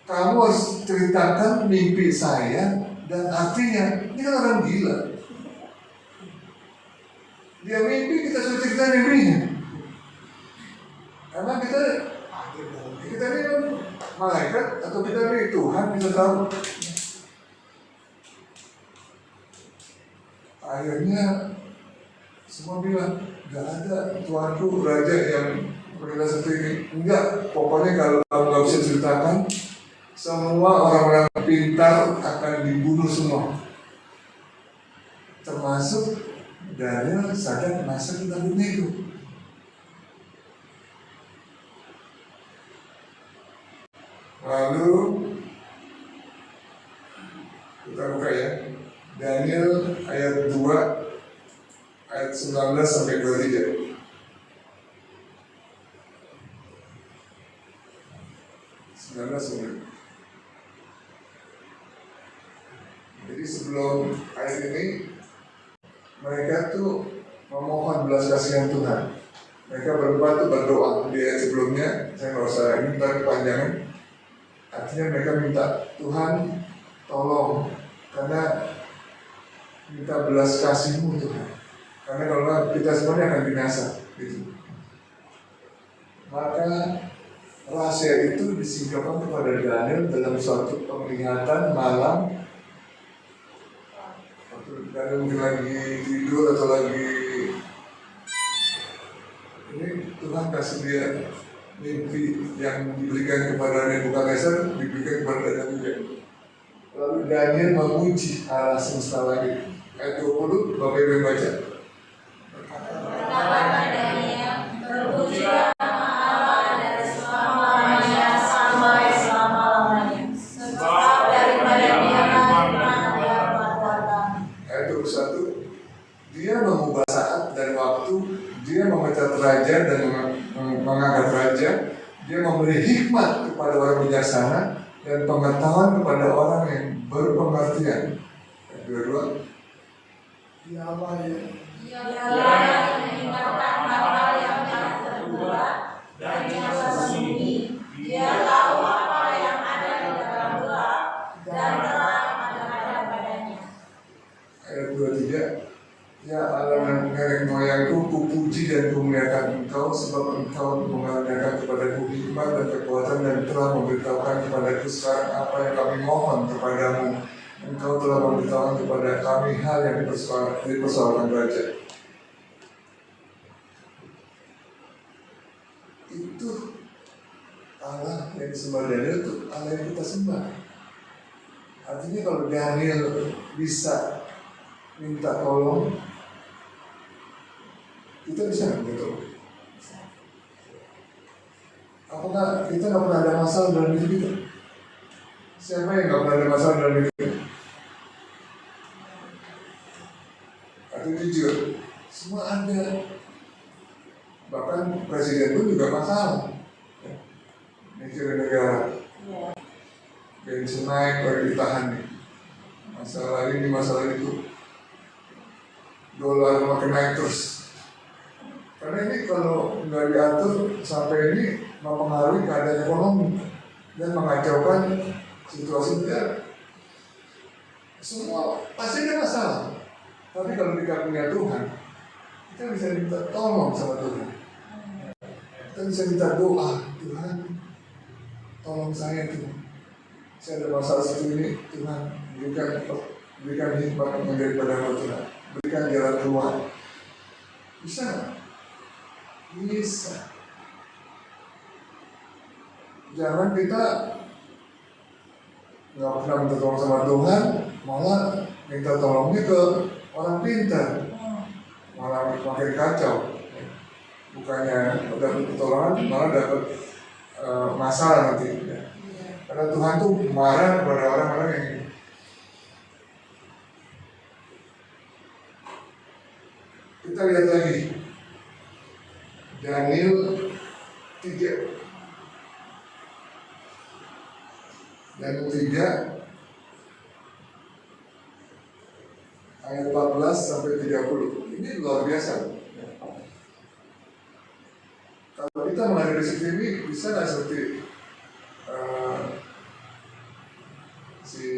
kamu harus ceritakan mimpi saya dan artinya. Ini kan orang gila. Dia mimpi, kita suruh cerita mimpinya. Karena kita ini malaikat atau kita ini Tuhan, bisa tahu. Akhirnya semua bilang, gak ada Tuanku raja yang berkata seperti ini. Enggak, pokoknya kalau kamu gak bisa ceritakan, semua orang-orang pintar akan dibunuh semua. Termasuk Daniel, Sadrak, Mesakh, dan Abednego. Lalu kita buka ya, Daniel ayat 2 ayat 19 sampai 23. Jadi sebelum ayat ini mereka tuh memohon belas kasihan Tuhan. Mereka berempat tuh berdoa. Di ayat sebelumnya saya nggak usah minta kepanjangan. Artinya mereka minta Tuhan tolong, karena minta belas kasih-Mu Tuhan. Karena kalau kita semuanya akan binasa gitu. Maka rahasia itu disingkapkan kepada Daniel dalam suatu penglihatan malam. Waktu Daniel mungkin lagi tidur atau lagi ini, Tuhan kasih dia mimpi yang diberikan kepada Nebukadnezar, diberikan kepada Daniel juga. Lalu Daniel memuji Allah semesta langit. Ayat 20, Bapak Ibu baca. Berkata Daniel, terpujilah nama Allah dari selama-lamanya sampai selama-lamanya. Sebab daripada Dia-lah Dia berkuatan. Ayat 21, Dia mengubah saat dan waktu, Dia memecat raja dan mengangkat raja, Dia memberi hikmat kepada orang bijaksana dan pengetahuan kepada orang yang berpengertian. Ayat 22, Dialah yang meninggalkan hal yang terbuka dan yang tersembunyi. Dia tahu apa yang ada di dalam gelap dan terang ada padanya. Ayat 23, Ya Allah nenek moyangku, kupuji dan kumuliakan Engkau, sebab Engkau mengaruniakan kepadaku hikmat dan kekuatan dan telah memberitahukan kepadaku sekarang apa yang kami mohon kepadamu. Engkau telah memberitahukan kepada kami hal yang dipersoalkan raja. Itu Allah yang disembah Daniel, itu Allah yang kita sembah. Artinya kalau Daniel bisa minta tolong, kita bisa gitu. Apakah kita nggak pernah ada masalah dalam hidup kita? Siapa yang nggak pernah ada masalah dalam hidup kita? Atau jujur, semua ada. Bahkan presiden pun juga masalah. Mikir negara, bensin naik baru ditahan nih. Masalah ini, masalah itu. Dolar makin naik terus. Karena ini kalau nggak diatur sampai ini mempengaruhi keadaan ekonomi dan mengacaukan situasi negara. Semua pasti ada masalah. Tapi kalau kita punya Tuhan, kita bisa minta tolong sama Tuhan. Kita bisa minta doa, Tuhan, tolong saya Tuhan. Saya ada masalah seperti ini, Tuhan, berikan hikmat menjadi padamu Tuhan. Berikan jalan keluar. Bisa? Bisa. Jangan kita nggak pernah minta tolong sama Tuhan, malah minta tolongnya ke orang pintar, malah makin kacau. Bukannya dapat pertolongan, malah dapat masalah nanti. Karena Tuhan tuh marah kepada orang-orang yang kita lihat lagi Daniel 3. Daniel 3 ayat 14 sampai 30. Ini luar biasa. Kalau kita menghadapi seperti ini, bisa nggak seperti si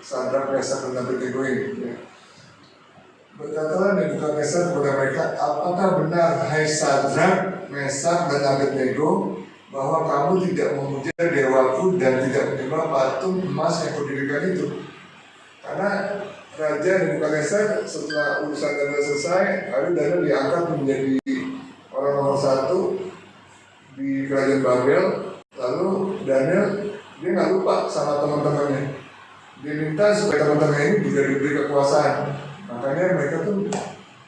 Sadrak, Mesak, dan Abednego ini. Ya. Berkatalah Nebukadnezar kepada mereka, apakah benar hai Sadrak, Mesak, dan Abednego bahwa kamu tidak memuja dewaku dan tidak menyembah patung emas yang kudirikan itu? Karena Raja Nebukadnezar setelah urusan Daniel selesai, lalu Daniel diangkat menjadi orang nomor 1 di kerajaan Babel. Lalu Daniel dia nggak lupa sama teman-temannya. Dia minta supaya teman-teman ini juga diberi kekuasaan. Makanya mereka tuh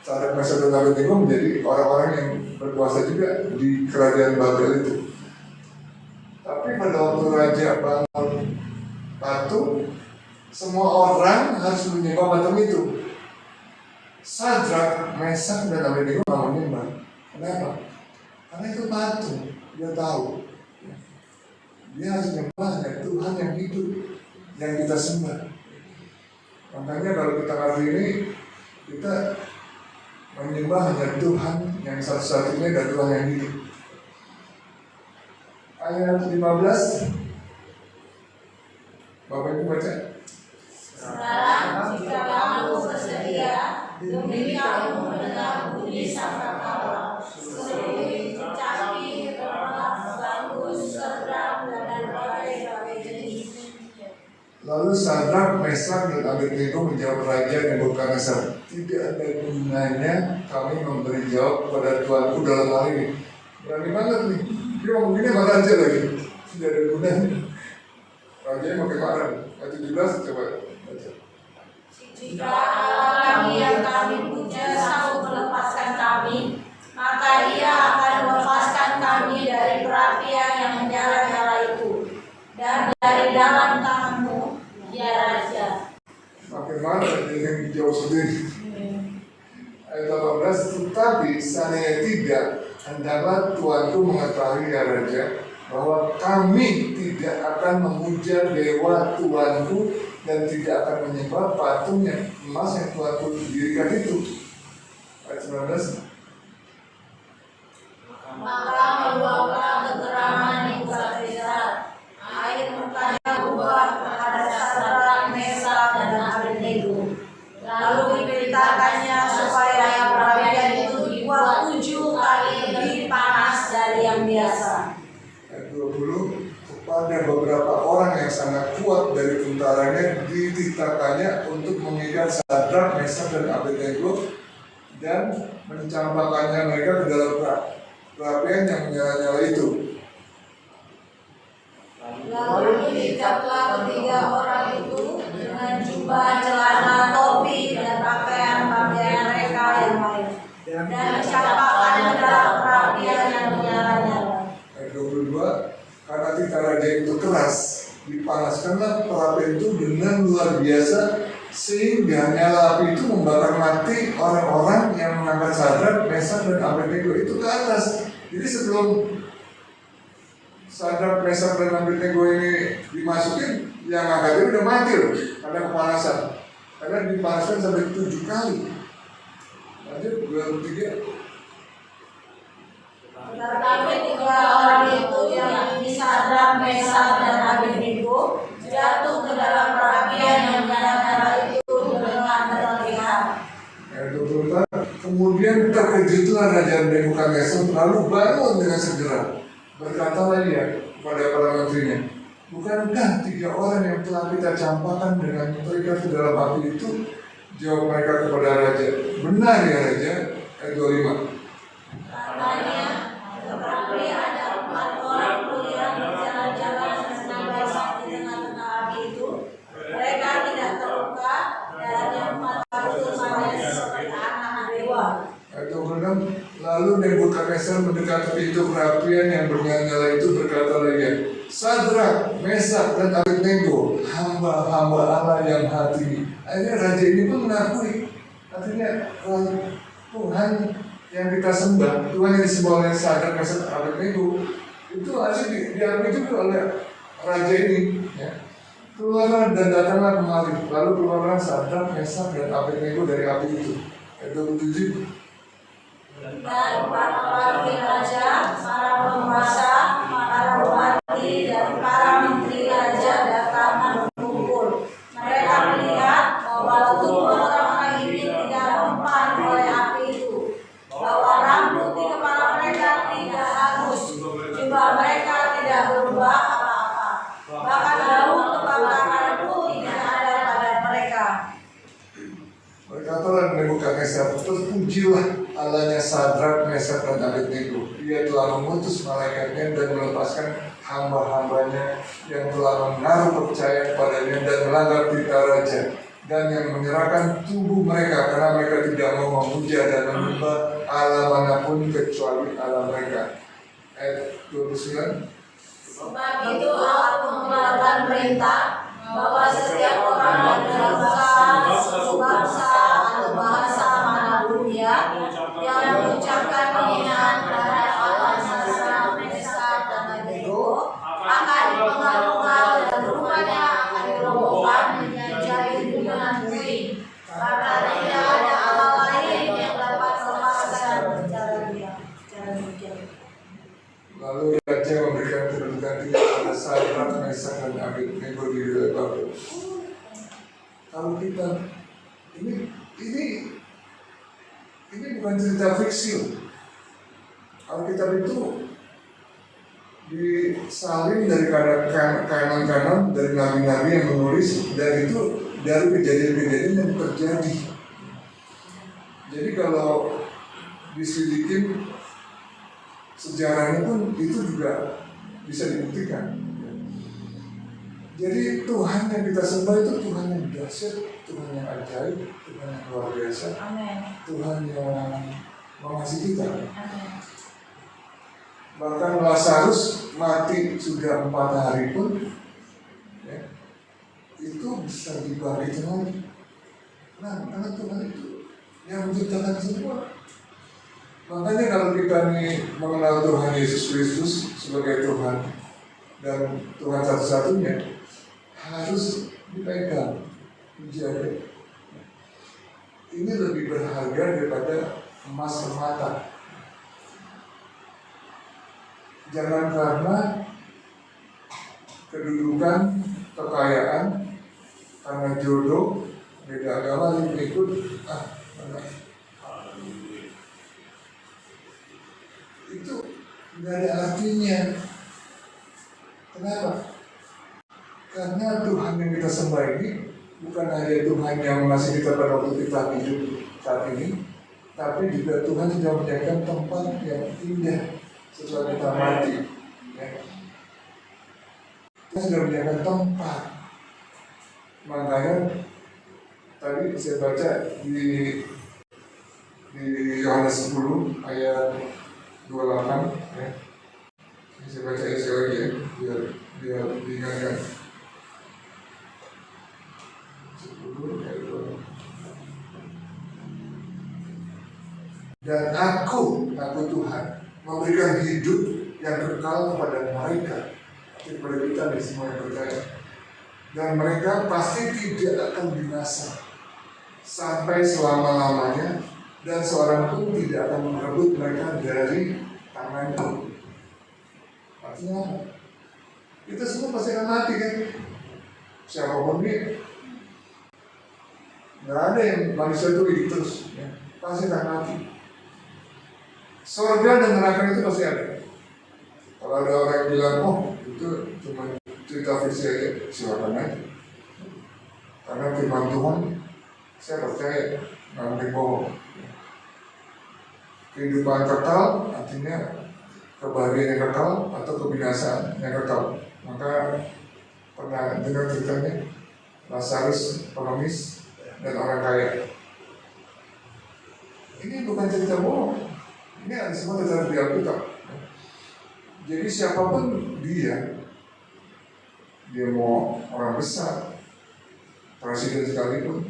Sadrak, Mesak, dan Abednego menjadi orang-orang yang berkuasa juga di kerajaan Babel itu. Tapi pada waktu raja bangun patung, semua orang harus menyembah patung itu. Sadrak, Mesak, dan Abednego nggak menyembah. Kenapa? Karena itu patung. Dia tahu. Dia harus menyembah Tuhan yang hidup, yang kita sembah. Makanya kalau kita hari ini, kita menyembah hanya Tuhan yang satu-satunya dan Tuhan yang hidup. Ayat 15, Bapak Ibu baca. Sekarang jika kamu bersedia, demi kamu mendengar bunyi sangkakala, seruling, kecapi, terbang, bagus, terbang, dan berbagai jenis. Lalu Sadrak, Mesak, dan Abednego menjawab Raja Nebukadnezar, tidak ada gunanya kami memberi jawab kepada Tuanku dalam hal ini. Berani banget nih, dia ngomong gini sama Raja lagi, tidak ada gunanya. Raja pakai marah. Ayat 17 coba baca. Jika Allah kami yang kami puja sanggup melepaskan kami, maka Ia akan melepaskan kami dari perapian yang menyala-nyala itu, dan dari dalam tanganmu, ya Raja. Makin marah dia yang jauh sendiri. Ayat 18, tetapi seandainya tidak, hendaklah Tuanku mengetahui ya Raja, bahwa kami tidak akan memuja dewa Tuanku dan tidak akan menyembah patung yang emas yang Tuanku dirikan itu. Ayat 19. Maka membawa keterangan Nebukadnezar, air mukanya berubah terhadap Sadrak, Mesak, dan Abednego. Lalu diperintahkannya supaya perapian itu dibuat 7 kali lebih panas dari yang biasa. Ayat 20, kepada beberapa orang yang sangat kuat dari tentaranya dititahkannya untuk mengikat Sadrak, Mesak, dan Abednego dan mencampakkannya mereka ke dalam perapian yang menyala-nyala itu. Lalu diikatlah ketiga orang itu dengan jubah, celana, topi, dan pakaian-pakaian mereka yang lain, dan dicampakkan ke dalam perapian yang menyala-nyala. Ayat 22, karena titah raja itu keras, dipanaskanlah perapian itu dengan luar biasa sehingga nyala api itu membakar mati orang-orang yang mengangkat Sadrak, Mesak, dan Abednego itu ke atas. Jadi sebelum Sadrak, Mesak, dan Abednego ini dimasukin, yang angkatnya udah mati loh karena kepanasan. Karena dipanaskan sampai 7 kali. Lanjut 23. Tetapi 3 orang itu yang ini Sadrak, Mesak, dan Abednego jatuh ke dalam perapian yang menyala-nyala itu dengan terlihat. Ayat 24, kemudian terkejutlah Raja Nebukadnezar lalu bangun dengan segera. Berkatalah ia kepada para menterinya, bukankah 3 orang yang telah kita campakkan dengan terikat ke dalam api itu? Jawab mereka kepada Raja, benar ya Raja. Ayat 25. Katanya, tetapi ada 4 orang mulia berjalan-jalan senang-senang di tengah-tengah api itu. Mereka tidak terluka dan yang 4 itu semuanya seperti anak dewa. Ayat 26, lalu Nebukadnezar mendekati pintu perapian yang menyala-nyala itu, berkata lagi, Sadrak, Mesak, dan Abednego, hamba-hamba Allah yang hati. Akhirnya raja ini pun mengakui, artinya Tuhan yang kita sembah, Tuhan yang disembah oleh Sadrak, Mesak, dan Abednego, itu harus diakui juga oleh raja ini. Ya. Keluarlah dan datanglah kemari, lalu keluarlah Sadrak, Mesak, dan Abednego dari api itu. Ayat 27. Dan para wakil raja, para penguasa, para bupati, dan para menteri raja datang dan berkumpul. dan Abednego. Dia telah mengutus malaikatnya dan melepaskan hamba-hambanya yang telah menaruh percaya kepadanya dan melanggar perintah raja, dan yang menyerahkan tubuh mereka karena mereka tidak mau memuja dan menyembah Allah manapun kecuali Allah mereka. Ayat 29. Sebab itu aku mengeluarkan perintah bahwa setiap orang dalam suku bangsa atau bahasa manapun dia yang mengucapkan penghinaan terhadap Allah Nasrani, Meshak dan Abednego akan dipenggal-penggal dan rumahnya akan dirobohkan menjadi gunungan bui, karena tidak ada Allah lain yang dapat melepaskan cara dia. Lalu raja memberikan kedudukan tinggi pada Sadrak, Meshak dan Abednego di wilayah Babel. Kalau kita ini bukan cerita fiksi. Alkitab itu disalin dari kanan-kanan dari nabi-nabi yang menulis, dan itu dari kejadian-kejadian yang terjadi. Jadi kalau diselidikin sejarahnya pun itu juga bisa dibuktikan. Jadi Tuhan yang kita sembah itu Tuhan yang dahsyat, Tuhan yang ajaib, Tuhan yang luar biasa, Tuhan yang mengasihi kita. Bahkan Lazarus mati sudah 4 hari pun, ya, itu bisa dibangkitkan lagi. Nah, karena Tuhan itu yang menciptakan semua. Makanya kalau kita nih mengenal Tuhan Yesus Kristus sebagai Tuhan dan Tuhan satu-satunya, harus dipegang, dijaga. Ini lebih berharga daripada emas permata. Jangan karena kedudukan, kekayaan, karena jodoh, beda agama yang ikut, itu tidak ada artinya. Kenapa? Karena Tuhan yang kita sembah ini bukan hanya Tuhan yang masih kita pada waktu kita hidup saat ini, tapi juga Tuhan sudah menyiapkan tempat yang indah setelah kita mati. Ya. Kita sudah menyiapkan tempat. Makanya tadi saya baca di Yohanes 10 ayat 28, ya. Ini saya baca sekali lagi ya, biar diingatkan. 10 ayat 28. Dan aku Tuhan memberikan hidup yang kekal kepada mereka, kepada kita nih semua yang percaya. Dan mereka pasti tidak akan binasa sampai selama-lamanya, dan seorang pun tidak akan merebut mereka dari tanganku. Artinya apa? Kita semua pasti akan mati kan? Siapapun dia, nggak ada yang manusia itu hidup terus, ya. Pasti akan mati. Surga dan neraka itu pasti ada. Kalau ada orang yang bilang, oh itu cuma cerita fiksi aja, silakan aja. Karena firman Tuhan, saya percaya, nggak mungkin bohong. Kehidupan kekal artinya kebahagiaan yang kekal atau kebinasaan yang kekal. Maka pernah dengar ceritanya Lazarus, pengemis, dan orang kaya. Ini bukan cerita bohong. Ini ada semua tercatat di Alkitab. Jadi siapapun dia mau orang besar, presiden sekalipun,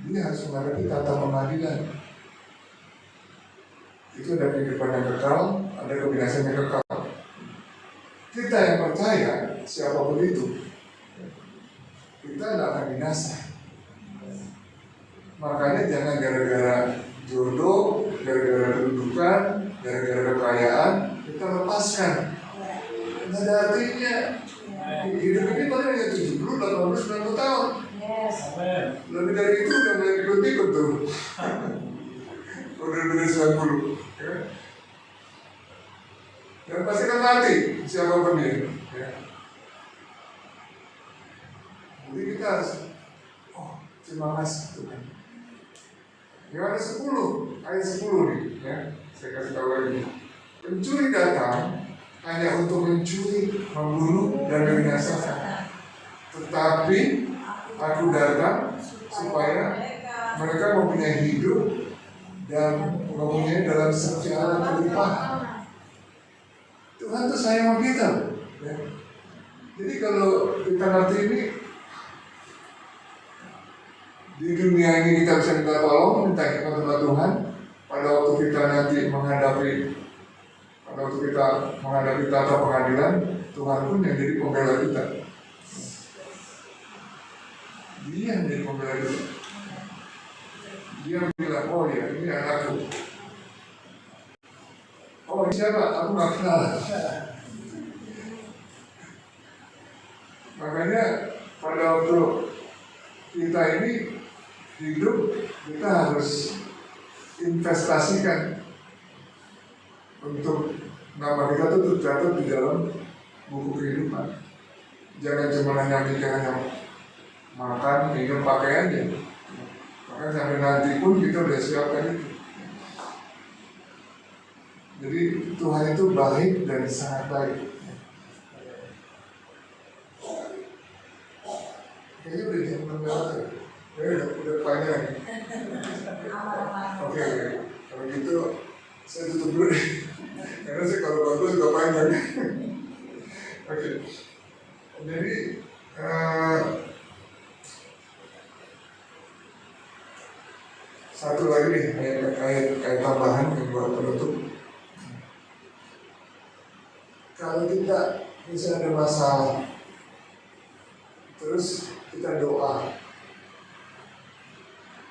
dia harus menghadapi tata pengadilan. Itu ada kehidupan yang kekal, ada kebinasaan yang kekal. Kita yang percaya, siapapun itu, kita tidak akan binasa. Makanya jangan gara-gara jodoh, gara-gara kedudukan, gara-gara kekayaan, kita lepaskan. Tidak ada artinya. Hidup ini paling hanya 70, 80, 90 tahun. Lebih dari itu udah mulai ikut-ikut tuh. Udah dari 90, ya. Dan pasti akan mati siapapun dia, ya. Jadi kita harus, oh terima kasih Tuhan. Yohanes 10 ayat 10 nih, ya. Saya kasih tahu lagi. Pencuri datang hanya untuk mencuri, membunuh, dan membinasakan. Tetapi aku datang supaya mereka mempunyai hidup dan mempunyai dalam secara berlimpah. Tuhan tuh sayang sama kita, ya. Jadi kalau kita nanti ini di dunia ini kita bisa minta tolong, minta hikmat sama Tuhan. Pada waktu kita nanti menghadapi tata pengadilan, Tuhan pun yang jadi pembela kita. Dia yang jadi pembela kita. Dia bilang, oh ya ini anakku. Oh ini siapa? Aku nggak kenal. Makanya pada waktu kita ini hidup, kita harus investasikan untuk nama kita tuh tercatat di dalam buku kehidupan. Jangan cuma hanya makan, minum, pakaiannya. Maka sampai nanti pun kita udah siapkan itu. Jadi Tuhan itu baik dan sangat baik. Kayaknya udah jam 6 lewat ya? Udah panjang. Oke. Kalau gitu saya tutup dulu deh. Karena saya kalau bagus juga panjang. Oke. Jadi satu lagi nih ayat tambahan yang buat penutup. Kalau kita misalnya ada masalah, terus kita doa,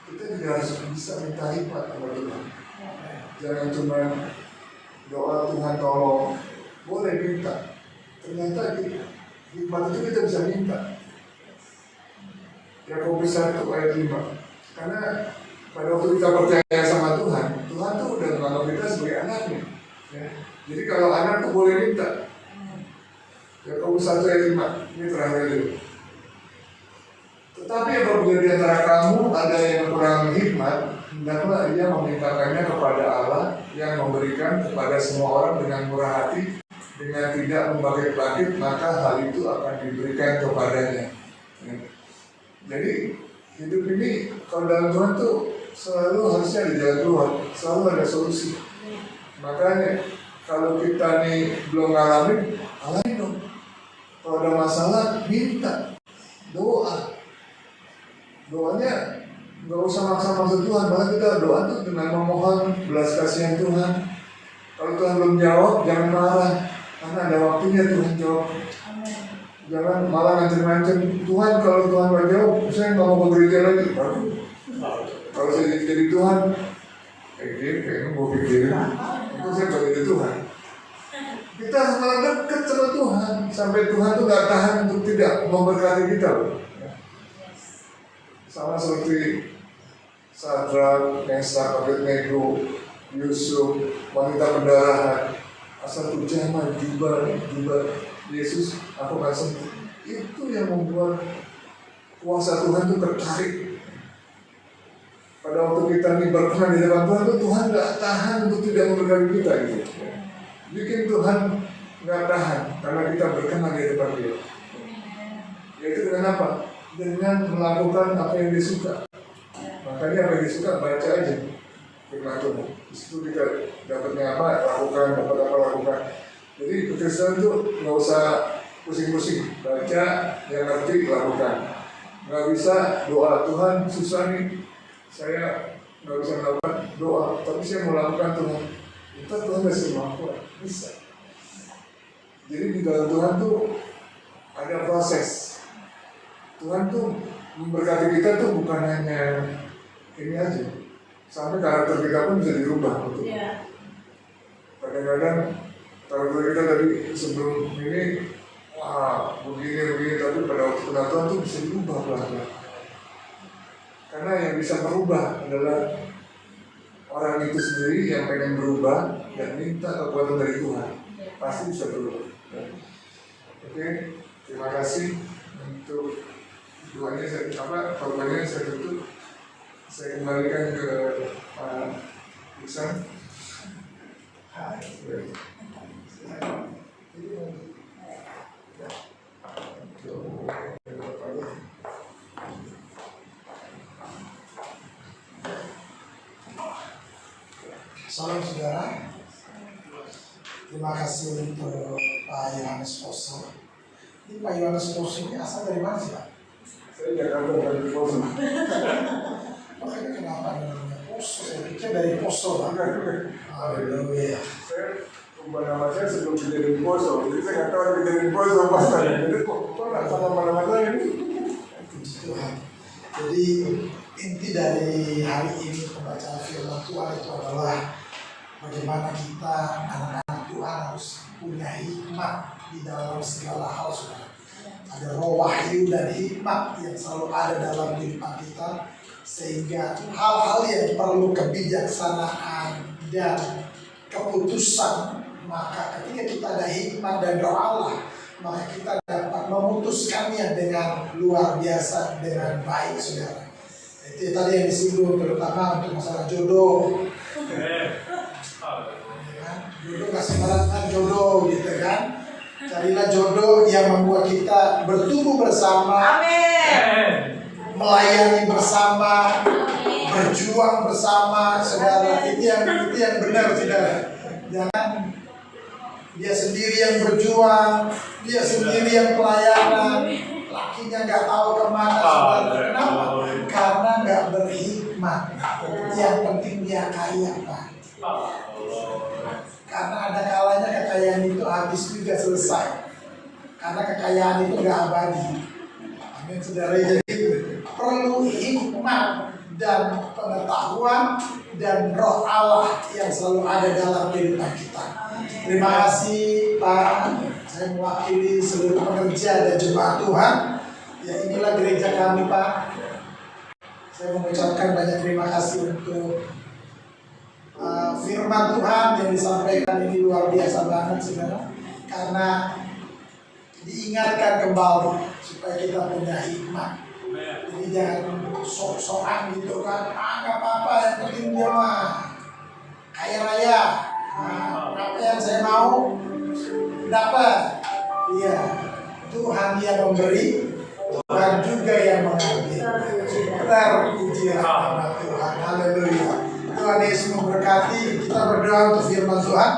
kita juga harus bisa minta hikmat sama Tuhan. Jangan cuma doa Tuhan tolong, boleh minta. Ternyata hikmat itu kita bisa minta. Yakobus 1 ayat 5. Karena pada waktu kita percaya sama Tuhan, Tuhan tuh udah menganggap kita sebagai anaknya. Ya. Jadi kalau anak tuh boleh minta. Yakobus 1 ayat 5. Ini terakhir dulu. Tetapi apabila di antara kamu ada yang kurang hikmat, hendaklah ia memintakannya kepada Allah yang memberikan kepada semua orang dengan murah hati, dengan tidak membangkit-bangkit, maka hal itu akan diberikan kepadanya. Jadi hidup ini kalau dalam Tuhan tuh selalu harusnya ada jalan keluar, selalu ada solusi. Makanya kalau kita nih belum ngalamin, alamin dong. Kalau ada masalah, minta, doa. Doanya nggak usah maksa maksud Tuhan, malah kita doa tuh dengan memohon belas kasihan Tuhan. Kalau Tuhan belum jawab, jangan marah, karena ada waktunya Tuhan jawab. Jangan malah ngancem-ngancem Tuhan. Kalau Tuhan nggak jawab, saya nggak mau bekerja lagi. Kalau saya jadi Tuhan, kayaknya mau pikirin, itu saya nggak jadi Tuhan. Kita harus malah dekat sama Tuhan, sampai Tuhan tuh nggak tahan untuk tidak memberkati kita. Sama seperti Sadrak, Mesak, Abednego, Yusuf, wanita pendarahan, asal tujuan jubah Yesus, aku akan sembuh. Itu yang membuat kuasa Tuhan itu tertarik. Pada waktu kita ini berkenan di depan Tuhan, Tuhan nggak tahan untuk tidak memberkati kita gitu. Bikin Tuhan nggak tahan karena kita berkenan di depan Dia. Yaitu dengan apa? Dengan melakukan apa yang Dia suka. Makanya apa yang Dia suka, baca aja firman Tuhan. Di situ kita dapatnya apa, lakukan, dapat apa, lakukan. Jadi Kristen itu nggak usah pusing-pusing, baca, yang ngerti, lakukan. Nggak bisa doa, Tuhan susah nih, saya nggak bisa melakukan doa, tapi saya mau lakukan Tuhan. Kita Tuhan kasih kemampuan, bisa. Jadi di dalam Tuhan tuh ada proses. Tuhan tuh memberkati kita tuh bukan hanya ini aja, sampai karakter kita pun bisa dirubah. Kadang-kadang karakter kita tadi sebelum ini, wah begini, tapi pada waktu kenal Tuhan tuh bisa dirubah pelan-pelan. Karena yang bisa merubah adalah orang itu sendiri yang pengen berubah dan minta kekuatan dari Tuhan, pasti bisa berubah. Oke, terima kasih untuk doanya. Korbannya saya tutup. Saya kembalikan ke Pak Iksan. Salam saudara, terima kasih untuk Pak Yohanes Poso. Ini Pak Yohanes Poso ini asal dari mana sih Pak? Saya Jakarta dari Poso. Makanya kenapa namanya Poso? Saya pikir dari Poso Pak. Haleluya. Saya ubah nama saya sebelum kejadian Poso, jadi saya nggak tahu kejadian Poso apa. Jadi kok nggak sama nama saya ini? Puji Tuhan. Jadi inti dari hari ini pembacaan firman Tuhan itu adalah bagaimana kita anak-anak Tuhan harus punya hikmat di dalam segala hal, saudara. Ada roh wahyu dan hikmat yang selalu ada dalam kehidupan kita, sehingga hal-hal yang perlu kebijaksanaan dan keputusan, maka ketika kita ada hikmat dan roh Allah, maka kita dapat memutuskannya dengan luar biasa, dengan baik, saudara. Itu tadi yang disinggung, terutama untuk masalah jodoh. Jodoh gak sembarangan jodoh gitu kan. Carilah jodoh yang membuat kita bertumbuh bersama, melayani bersama, berjuang bersama, saudara. Itu yang benar, saudara. Jangan dia sendiri yang berjuang, dia sendiri yang pelayanan, lakinya nggak tahu kemana, saudara. Kenapa? Karena nggak berhikmat. Yang penting dia kaya, Pak. Karena ada kalanya kekayaan itu habis juga selesai. Karena kekayaan itu nggak abadi. Amin, saudara. Jadi perlu hikmat dan pengetahuan dan roh Allah yang selalu ada dalam kehidupan kita. Terima kasih Pak. Saya mewakili seluruh pekerja dan jemaat Tuhan. Ya, inilah gereja kami, Pak. Saya mengucapkan banyak terima kasih untuk firman Tuhan yang disampaikan ini luar biasa banget, saudara. Karena diingatkan kembali supaya kita punya hikmat. Jadi jangan sok-sokan gitu kan. Nggak apa-apa, yang penting dia mah kaya raya. Apa yang saya mau dapat. Iya, Tuhan yang memberi, Tuhan juga yang mengambil. Terpujilah nama Tuhan. Haleluya. Tuhan Yesus memberkati. Kita berdoa untuk firman Tuhan.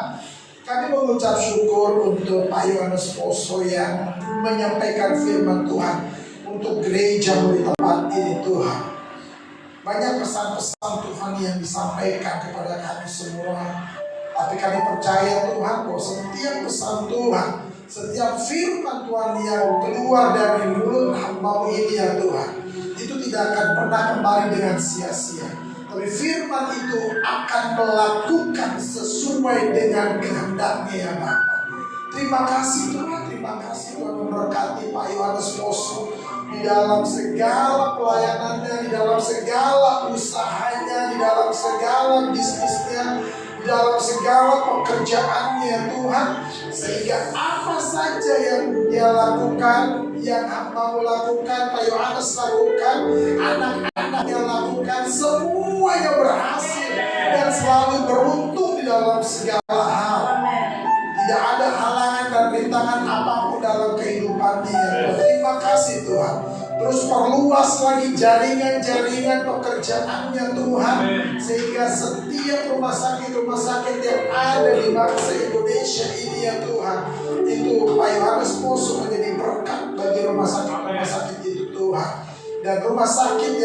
Kami mengucap syukur untuk Pak Yohanes Poso yang menyampaikan firman Tuhan untuk gereja di tempat ini, Tuhan. Banyak pesan-pesan Tuhan yang disampaikan kepada kami semua. Tapi kami percaya Tuhan bahwa setiap pesan Tuhan, setiap firman Tuhan yang keluar dari mulut hamba-Mu ini ya Tuhan, itu tidak akan pernah kembali dengan sia-sia. Tapi firman itu akan melakukan sesuai dengan kehendak-Nya ya Bapa. Terima kasih Tuhan, terima kasih Tuhan memberkati Pak Yohanes Poso di dalam segala pelayanannya, di dalam segala usahanya, di dalam segala bisnisnya, di dalam segala pekerjaannya Tuhan. Sehingga apa saja yang dia lakukan, yang hamba-Mu lakukan, Pak Yohanes lakukan, anak-anaknya lakukan, semuanya berhasil dan selalu beruntung di dalam segala hal. Tidak ada halangan dan rintangan apapun dalam kehidupannya. Terima kasih Tuhan. Terus perluas lagi jaringan-jaringan pekerjaannya Tuhan, sehingga setiap rumah sakit yang ada di bangsa Indonesia ini ya Tuhan, itu Pak Yohanes Poso menjadi berkat bagi rumah sakit itu Tuhan. Dan rumah sakit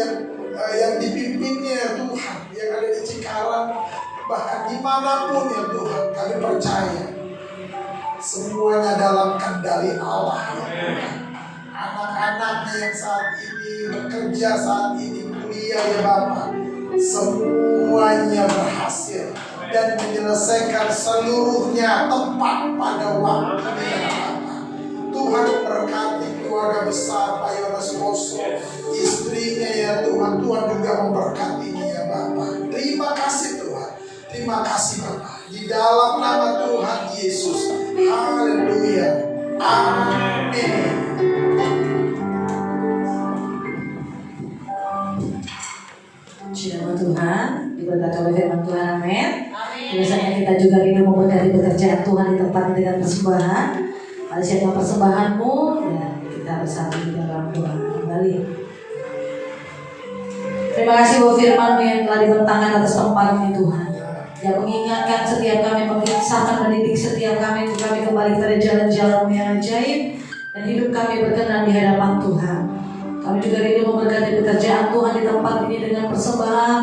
yang dipimpinnya Tuhan, yang ada di Cikarang, bahkan dimanapun ya Tuhan, kami percaya semuanya dalam kendali Allah ya Tuhan. Anak-anaknya yang saat ini bekerja, saat ini kuliah ya Bapak, semuanya berhasil dan menyelesaikan seluruhnya tepat pada waktunya ya Bapak. Tuhan memberkati keluarga besar Pak Yohanes Poso, istrinya ya Tuhan. Tuhan juga memberkatinya ya Bapak. Terima kasih Tuhan. Terima kasih Bapak. Di dalam nama Tuhan Yesus. Haleluya. Amin. Puji nama Tuhan, diberkati oleh firman Tuhan, amin. Biasanya kita juga rindu memberkati pekerjaan Tuhan di tempat ini dengan persembahan. Mari siapkan persembahanmu dan kita bersama di dalam doa kembali. Terima kasih buat firman-Mu yang telah dibentangkan atas tempat ini Tuhan, yang mengingatkan setiap kami, mengisahkan, mendidik setiap kami untuk kami kembali pada jalan-jalan-Mu yang ajaib dan hidup kami berkenan di hadapan Tuhan. Kami juga rindu memberkati pekerjaan Tuhan di tempat ini dengan persembahan.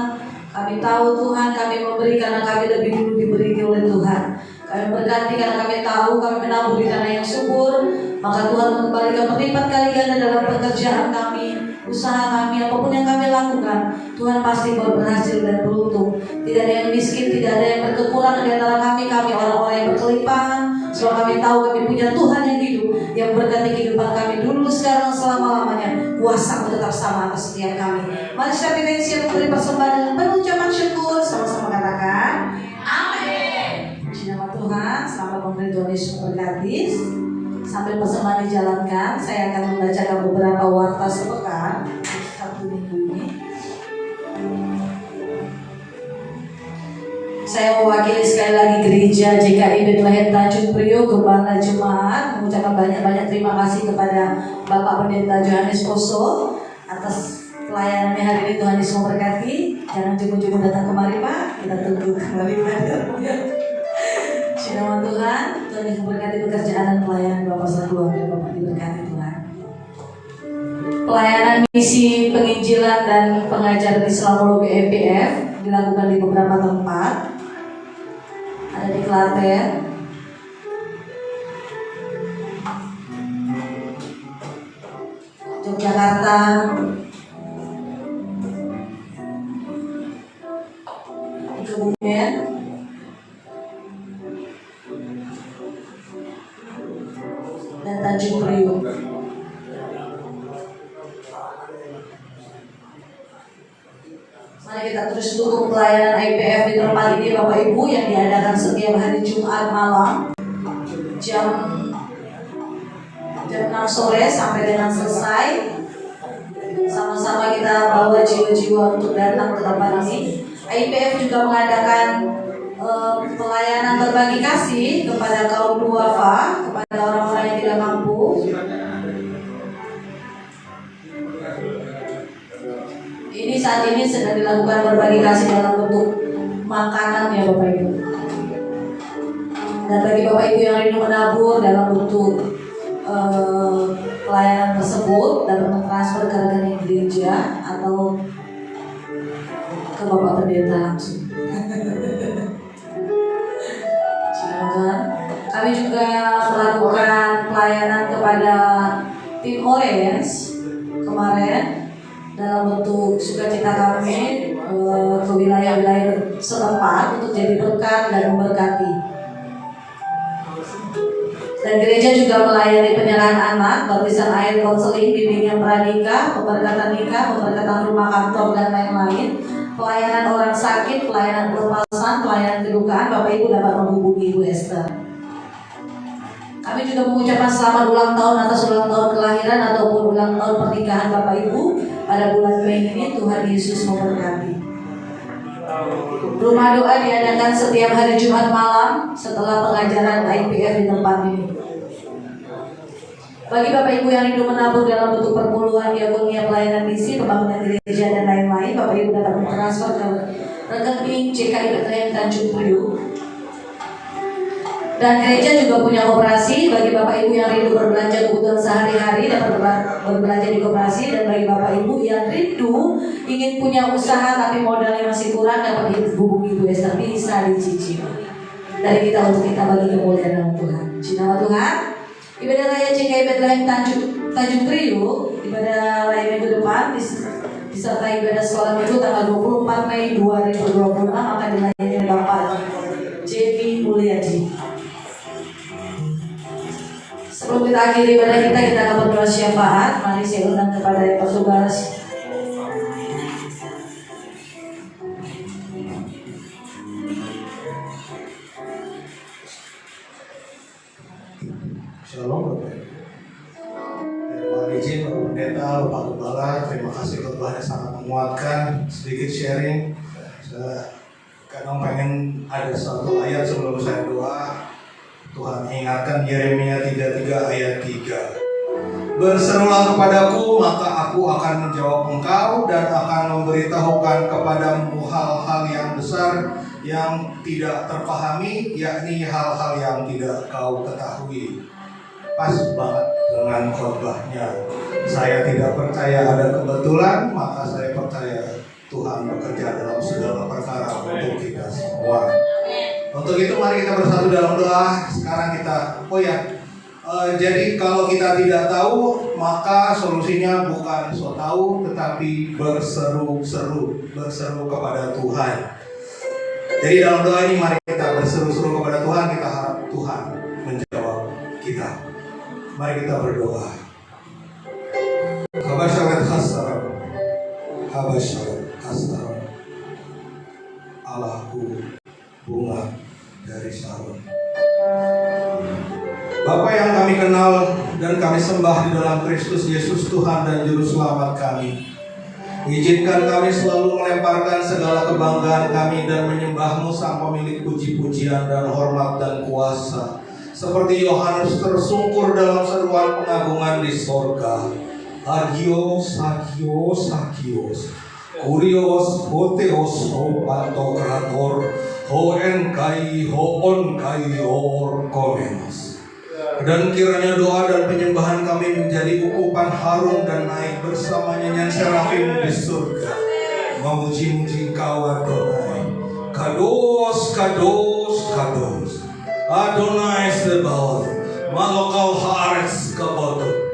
Kami tahu Tuhan, kami memberi karena kami lebih dulu diberi oleh Tuhan. Kami berganti karena kami tahu kami menabur di tanah yang subur. Maka Tuhan mengembalikan berlipat kali ganda dalam pekerjaan kami, usaha kami, apapun yang kami lakukan. Tuhan pasti berhasil dan beruntung. Tidak ada yang miskin, tidak ada yang berkekurangan di antara kami. Kami orang-orang yang berkelimpahan. Sebab kami tahu kami punya Tuhan yang hidup, yang berkati kehidupan kami dulu, sekarang, selama-lamanya. Kuasa tetap sama atas setiap kami. Mari kita siap memberi persembahan dengan penuh ucapan syukur. Sama-sama katakan amin. Puji nama Tuhan. Selamat memberi Tuhan Yesus memberkati. Sambil persembahan dijalankan, saya akan membacakan beberapa warta sepekan satu minggu ini. Saya mewakili sekali lagi gereja JKI Bethlehem Tanjung Priok, Gembala Jemaat, mengucapkan banyak-banyak terima kasih kepada Bapak Pendeta Johannes Koso atas pelayanannya hari ini. Tuhan Yesus memberkati. Jangan jemu-jemu datang kemari Pak, kita tunggu kembali pada nama Tuhan. Tuhan Yesus memberkati pekerjaan dan pelayanan Bapak serta keluarga Bapak, diberkati Tuhan. Pelayanan misi penginjilan dan pengajaran Islamologi EPF dilakukan di beberapa tempat. Ada di Klaten, Yogyakarta, di Kebumen, dan Tanjung Priok. Mari kita terus dukung pelayanan IPF di tempat ini Bapak Ibu, yang diadakan setiap hari Jumat malam jam 6 sore sampai dengan selesai. Sama-sama kita bawa jiwa-jiwa untuk datang ke tempat ini. IPF juga mengadakan pelayanan berbagi kasih kepada kaum duafa, kepada orang-orang yang tidak mampu. Ini saat ini sedang dilakukan berbagi kasih dalam bentuk makanan ya Bapak Ibu. Dan bagi Bapak Ibu yang rindu menabur dalam bentuk pelayanan tersebut, dapat mentransfer ke rekening gereja atau ke Bapak Pendeta langsung. Kami juga melakukan pelayanan kepada tim Orange kemarin dalam bentuk sukacita kami ke wilayah-wilayah setempat untuk jadi berkat dan memberkati. Dan gereja juga melayani penyerahan anak, baptisan air, konseling, bimbingan pranikah, pemberkatan nikah, pemberkatan rumah kantor dan lain-lain. Pelayanan orang sakit, pelayanan pelepasan, pelayanan kedukaan. Bapak Ibu dapat menghubungi Ibu Esther. Kami juga mengucapkan selamat ulang tahun atas ulang tahun kelahiran ataupun ulang tahun pernikahan Bapak Ibu pada bulan Mei ini. Tuhan Yesus memberkati. Rumah doa diadakan setiap hari Jumat malam setelah pengajaran IPF di tempat ini. Bagi Bapak Ibu yang rindu menabur dalam bentuk perpuluhan, diakonia, pelayanan misi, pembangunan gereja dan lain-lain, Bapak Ibu dapat mentransfer ke rekening JKI Bethlehem Tanjung Priok. Dan gereja juga punya koperasi. Bagi Bapak Ibu yang rindu berbelanja kebutuhan sehari-hari dapat berbelanja di koperasi. Dan bagi Bapak Ibu yang rindu ingin punya usaha tapi modalnya masih kurang, dapat hubungi Ibu Esther, bisa dicicil. Dari kita untuk kita bagi kemuliaan nama Tuhan. Puji nama Tuhan. Ibadah Raya JKI Bethlehem Tanjung Priok, ibadah raya minggu depan disertai ibadah sekolah minggu tanggal 24 Mei 2026 akan dilayani oleh Bapak JP Mulyadi. Sebelum kita akhiri ibadah kita akan berdoa syafaat. Mari saya undang kepada yang bertugas. Shalom Bapak Ibu. Mohon izin Bapak Pendeta, Bapak Gembala, terima kasih khotbahnya sangat menguatkan. Sedikit sharing, saya Kadang pengen ada satu ayat sebelum saya doa. Tuhan ingatkan Yeremia 33 ayat 3. Berserulah kepadaku, maka aku akan menjawab engkau dan akan memberitahukan kepadamu hal-hal yang besar yang tidak terpahami, yakni hal-hal yang tidak kau ketahui. Pas banget dengan khotbahnya. Saya tidak percaya ada kebetulan, maka saya percaya Tuhan bekerja dalam segala perkara untuk kita semua. Untuk itu mari kita bersatu dalam doa. Sekarang kita, jadi kalau kita tidak tahu, maka solusinya bukan so tahu, tetapi berseru kepada Tuhan. Jadi dalam doa ini mari kita berseru-seru kepada Tuhan. Kita harap Tuhan menjawab kita. Mari kita berdoa. Habasyarat hasar Allahku bunga dari Saron. Bapa yang kami kenal dan kami sembah di dalam Kristus Yesus Tuhan dan Juru Selamat kami, izinkan kami selalu melemparkan segala kebanggaan kami dan menyembah-Mu Sang Pemilik puji-pujian dan hormat dan kuasa, seperti Yohanes tersungkur dalam seruan pengagungan di sorga. Agios, agios, agios, kurios, hoteos, ho pantokrator, ho enkai, ho onkai, or komenos. Dan kiranya doa dan penyembahan kami menjadi ukupan harum dan naik bersama nyanyian serafim di surga, memuji-muji Engkau Adonai. Kados, kados, kados, Adonai Sebaoth, Malokal Haaretz Kabodot.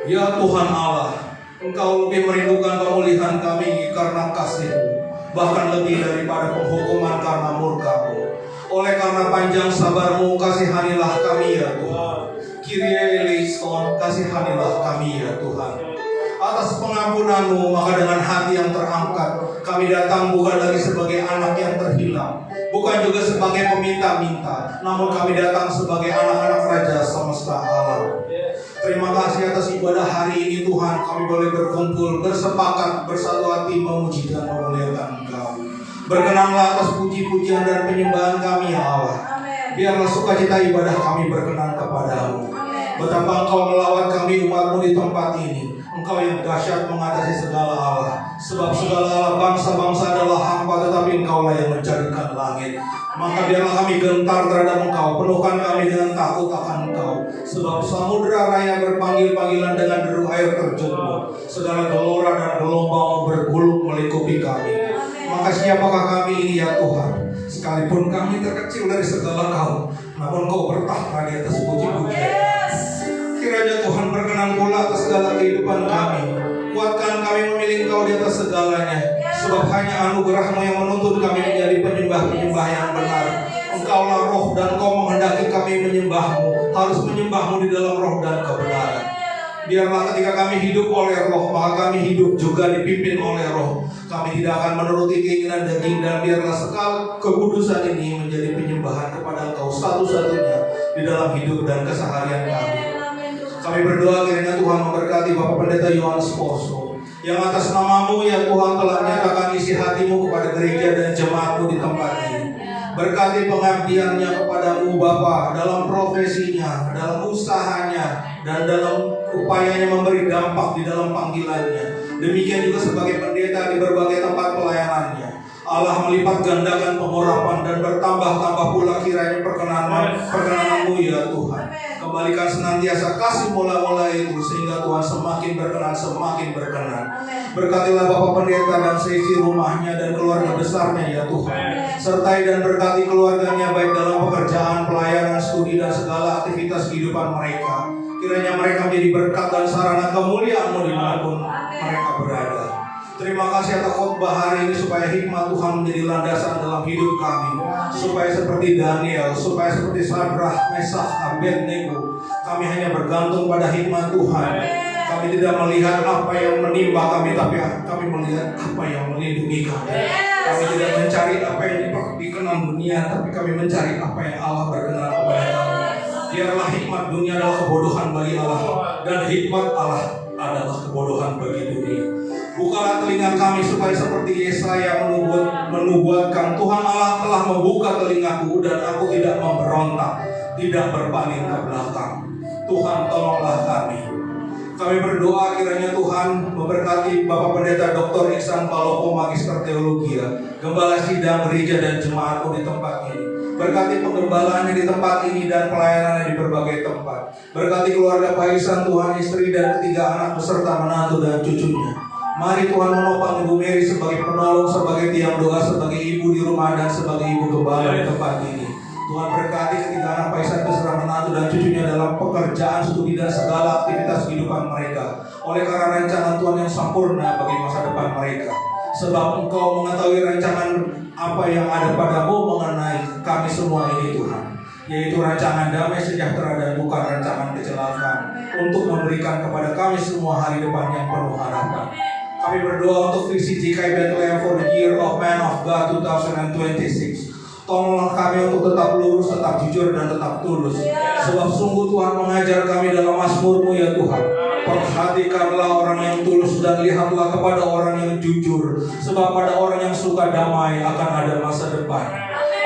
Ya Tuhan Allah, Engkau lebih merindukan pemulihan kami karena kasih-Mu, bahkan lebih daripada penghukuman karena murka-Mu. Oleh karena panjang sabar-Mu, kasihanilah kami ya Tuhan. Kyrie eleison, kasihanilah kami ya Tuhan. Atas pengampunan-Mu, maka dengan hati yang terangkat, kami datang bukan lagi sebagai anak yang terhilang, bukan juga sebagai peminta-minta, namun kami datang sebagai anak-anak Raja semesta alam. Terima kasih atas ibadah hari ini Tuhan, kami boleh berkumpul, bersepakat, bersatu hati memuji dan memuliakan Engkau. Berkenanlah atas puji-pujian dan penyembahan kami ya Allah. Biarlah sukacita ibadah kami berkenan kepadamu. Betapa Engkau melawat kami umat-Mu di tempat ini. Engkau yang dahsyat mengatasi segala Allah. Sebab segala Allah bangsa-bangsa adalah hampa, tetapi Engkau lah yang menjadikan langit. Maka biarlah kami gentar terhadap Engkau, penuhkan kami dengan takut akan Engkau. Sebab samudera raya berpanggil-panggilan dengan deru air terjun-Mu. Segala gelora dan gelombang bergulung melingkupi kami. Maka siapakah kami ini ya Tuhan? Sekalipun kami terkecil dari segala kaum, namun Kau bertahta di atas puji-pujian. Kiranya Tuhan berkenan pula atas segala kehidupan kami. Kuatkan kami memilih Engkau di atas segalanya. Sebab hanya anugerah-Mu yang menuntut kami menjadi penyembah-penyembah yang benar. Engkaulah roh dan Kau menghendaki kami menyembah-Mu. Harus menyembah-Mu di dalam roh dan kebenaran. Biarlah ketika kami hidup oleh roh, maka kami hidup juga dipimpin oleh roh. Kami tidak akan menuruti keinginan daging. Dan biarlah sekal kekudusan ini menjadi penyembahan kepada Engkau satu-satunya di dalam hidup dan keseharian kami. Kami berdoa kiranya Tuhan memberkati Bapak Pendeta Yohanes Poso, yang atas nama-Mu ya Tuhan telah nyatakan isi hati-Mu kepada gereja dan jemaat-Mu di tempat ini. Berkati pengabdiannya kepadamu Bapa dalam profesinya, dalam usahanya, dan dalam upayanya memberi dampak di dalam panggilannya. Demikian juga sebagai pendeta di berbagai tempat pelayanannya. Allah melipat gandakan pengurapan dan bertambah-tambah pula kiranya perkenan-Mu ya Tuhan. Kembalikan senantiasa kasih mula-mula itu sehingga Tuhan semakin berkenan. Berkatilah Bapak Pendeta dan seisi rumahnya dan keluarga besarnya ya Tuhan. Sertai dan berkati keluarganya baik dalam pekerjaan, pelayanan, studi dan segala aktivitas kehidupan mereka. Kiranya mereka menjadi berkat dan sarana kemuliaan-Mu dimanapun mereka berada. Terima kasih atas khotbah hari ini supaya hikmat Tuhan menjadi landasan dalam hidup kami. Supaya seperti Daniel, supaya seperti Sadrah, Meshach, Abednego, kami hanya bergantung pada hikmat Tuhan. Kami tidak melihat apa yang menimpa kami, tapi kami melihat apa yang melindungi kami. Kami tidak mencari apa yang dikenan dunia, tapi kami mencari apa yang Allah berkenan kepada kami. Biarlah hikmat dunia adalah kebodohan bagi Allah, dan hikmat Allah adalah kebodohan bagi dunia. Bukalah telinga kami supaya seperti Yesaya menubuatkan, Tuhan Allah telah membuka telingaku dan aku tidak memberontak, tidak berpaling ke belakang. Tuhan tolonglah kami. Kami berdoa kiranya Tuhan memberkati Bapak Pendeta Dr. Iksan Palopo, Magister Teologi, Gembala Sidang Gereja dan Jemaatmu di tempat ini. Berkati penggembalaannya di tempat ini dan pelayanannya di berbagai tempat. Berkati keluarga Pak Iksan, Tuhan, istri dan ketiga anak beserta menantu dan cucunya. Mari Tuhan menopang Ibu Mary sebagai penolong, sebagai tiang doa, sebagai ibu di rumah dan sebagai ibu gembala di tempat ini. Tuhan berkati ketiga anak Pak Iksan beserta menantu dan cucunya dalam pekerjaan, studi dan segala aktivitas kehidupan mereka. Oleh karena rancangan Tuhan yang sempurna bagi masa depan mereka. Sebab Engkau mengetahui rancangan apa yang ada padamu mengenai kami semua ini Tuhan, yaitu rancangan damai sejahtera dan bukan rancangan kecelakaan, untuk memberikan kepada kami semua hari depan yang penuh harapan. Kami berdoa untuk visi GKI Bethlehem for the Year of Man of God 2026. Tolonglah kami untuk tetap lurus, tetap jujur, dan tetap tulus. Sebab sungguh Tuhan mengajar kami dalam Mazmur-Mu ya Tuhan. Perhatikanlah orang yang tulus dan lihatlah kepada orang yang jujur. Sebab pada orang yang suka damai akan ada masa depan.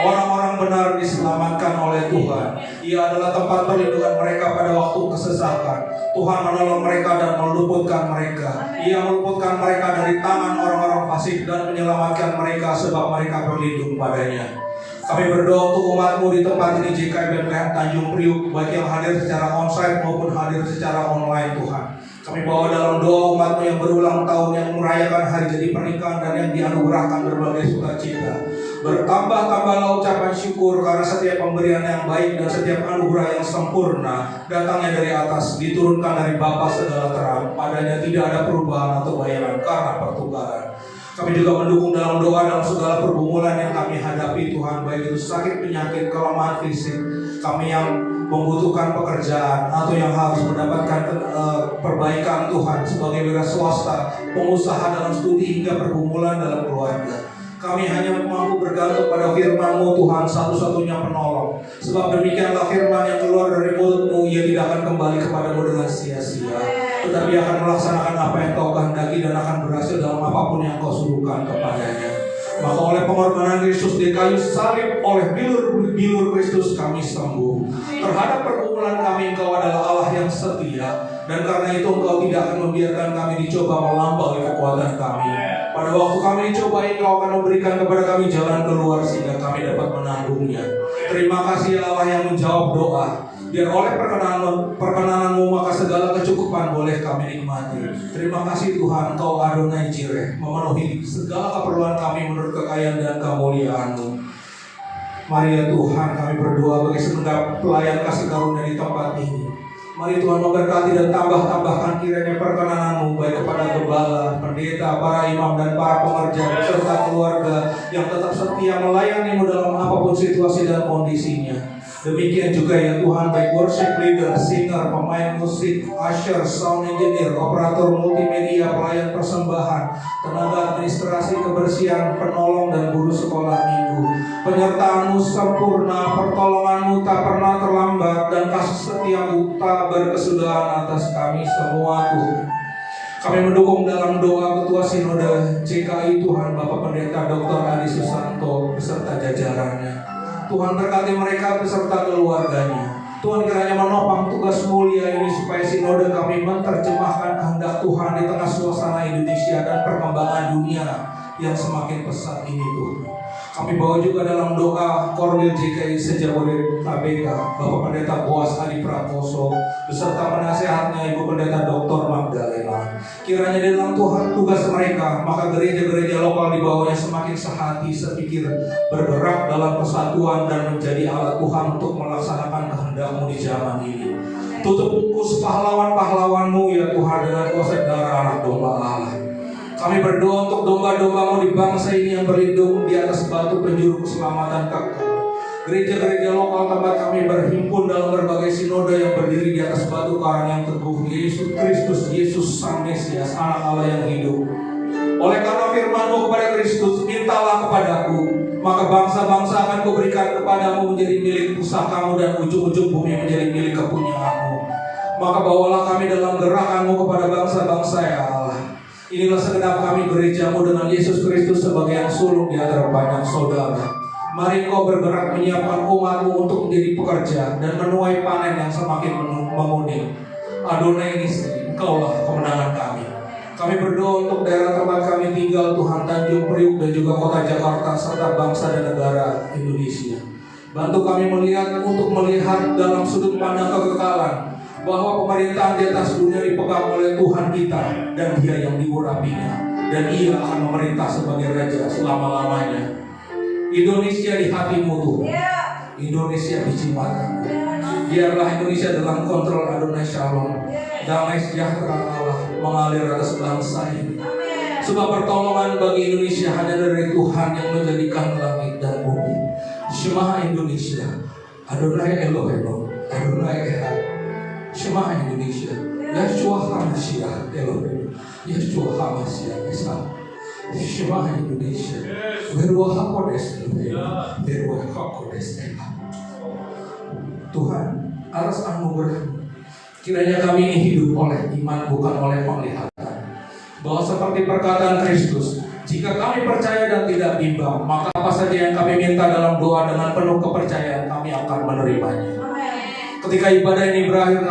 Orang-orang benar diselamatkan oleh Tuhan. Ia adalah tempat perlindungan mereka pada waktu kesesakan. Tuhan menolong mereka dan meluputkan mereka. Ia meluputkan mereka dari tangan orang-orang fasik dan menyelamatkan mereka sebab mereka berlindung padanya. Kami berdoa untuk umat-Mu di tempat ini GKI Bethlehem Tanjung Priuk, baik yang hadir secara onsite maupun hadir secara online Tuhan. Kami bawa dalam doa umat-Mu yang berulang tahun, yang merayakan hari jadi pernikahan dan yang dianugerahkan berbagai sukacita. Bertambah-tambahlah ucapan syukur karena setiap pemberian yang baik dan setiap anugerah yang sempurna datangnya dari atas, diturunkan dari Bapa segala terang. Padanya tidak ada perubahan atau bayaran karena pertukaran. Kami juga mendukung dalam doa dalam segala pergumulan yang kami hadapi Tuhan, baik itu sakit, penyakit, kelemahan fisik, kami yang membutuhkan pekerjaan atau yang harus mendapatkan perbaikan Tuhan sebagai wira swasta, pengusaha dalam studi hingga pergumulan dalam keluarga. Kami hanya mampu bergantung pada firman-Mu Tuhan, satu-satunya penolong. Sebab demikianlah firman yang keluar dari mulut-Mu, ia tidak akan kembali kepadamu dengan sia-sia, tetapi akan melaksanakan apa yang Kau kehendaki dan akan berhasil dalam apapun yang Kau suruhkan kepadanya. Maka oleh pengorbanan Kristus di kayu salib, oleh bilur Kristus kami sembuh. Terhadap pergumulan kami, Engkau adalah Allah yang setia, dan karena itu Engkau tidak akan membiarkan kami dicoba melampaui kekuatan kami. Pada waktu kami dicoba, Engkau akan memberikan kepada kami jalan keluar sehingga kami dapat menanggungnya. Terima kasih ya Allah yang menjawab doa. Biar oleh perkenanan-Mu maka segala kecukupan boleh kami nikmati. Terima kasih Tuhan, Engkau Adonai Jireh, memenuhi segala keperluan kami menurut kekayaan dan kemuliaan-Mu. Mari ya Tuhan, kami berdoa bagi segenap pelayan kasih karunia di tempat ini. Mari Tuhan memberkati dan tambahkan kiranya perkenanan-Mu baik kepada gembala, pendeta, para imam dan para pengerja serta keluarga yang tetap setia melayani-Mu dalam apapun situasi dan kondisinya. Demikian juga ya Tuhan, baik worship leader, singer, pemain musik, usher, sound engineer, operator multimedia, pelayan persembahan, tenaga administrasi kebersihan, penolong dan guru sekolah minggu. Penyertaan-Mu sempurna, pertolongan-Mu tak pernah terlambat, dan kasih setia-Mu tak berkesudahan atas kami semua Tuhan. Kami mendukung dalam doa Ketua Sinode GKI Tuhan, Bapak Pendeta Dr. Adi Susanto beserta jajarannya. Tuhan berkati mereka beserta keluarganya. Tuhan kiranya menopang tugas mulia ini supaya sinode kami menerjemahkan kehendak Tuhan di tengah suasana Indonesia dan perkembangan dunia yang semakin pesat ini Tuhan. Kami bawa juga dalam doa Korwil GKI Sejabodetabek, Bapak Pendeta Boas Adi Prakoso beserta penasehatnya Ibu Pendeta Dr. Magdalena. Kiranya di dalam Tuhan tugas mereka, maka gereja-gereja lokal di bawahnya semakin sehati sepikir bergerak dalam persatuan dan menjadi alat Tuhan untuk melaksanakan kehendak-Mu di zaman ini. Tutup bungkus pahlawan-pahlawan-Mu ya Tuhan dengan kuasa darah anak domba Allah. Kami berdoa untuk domba-domba-Mu di bangsa ini yang berlindung di atas batu penjuru keselamatan kekal. Gereja-gereja lokal tempat kami berhimpun dalam berbagai sinode yang berdiri di atas batu karang yang teguh, Yesus Kristus, Yesus Sang Mesias, Anak Allah yang hidup. Oleh karena firman-Mu kepada Kristus, mintalah kepadaku, maka bangsa-bangsa akan Kuberikan kepadamu menjadi milik pusaka-Mu dan ujung-ujung bumi menjadi milik kepunyaan-Mu. Maka bawalah kami dalam gerakan-Mu kepada bangsa-bangsa ya Allah. Inilah segenap kami gerejamu dengan Yesus Kristus sebagai yang sulung di antara banyak saudara. Mari Engkau bergerak menyiapkan umatmu untuk menjadi pekerja dan menuai panen yang semakin menguning. Adonai Nisri, Engkaulah kemenangan kami. Kami berdoa untuk daerah tempat kami tinggal, Tuhan, Tanjung Priuk dan juga kota Jakarta serta bangsa dan negara Indonesia. Bantu kami melihat dalam sudut pandang kekekalan bahwa pemerintahan di atas dunia dipegang oleh Tuhan kita dan Dia yang diurapinya, dan Ia akan memerintah sebagai Raja selama-lamanya. Indonesia di hatimu Tuhan, Indonesia di jiwamu. Biarlah Indonesia dalam kontrol Adonai Shalom. Damai sejahtera Allah mengalir atas bangsa ini. Sebab pertolongan bagi Indonesia hanya dari Tuhan yang menjadikan langit dan bumi. Shema Indonesia, Adonai Elohim, Adonai Echad. Shema Indonesia, Yeshua HaMashiach Elohim, Yeshua HaMashiach Esa. Shema Indonesia, Beruah HaKodesh Elohim, Beruah HaKodesh Echad. Tuhan, atas anugerah, kiranya kami ini hidup oleh iman bukan oleh penglihatan. Bahwa seperti perkataan Kristus, jika kami percaya dan tidak bimbang, maka apa saja yang kami minta dalam doa dengan penuh kepercayaan kami akan menerimanya. Ketika ibadah ini berakhir, kami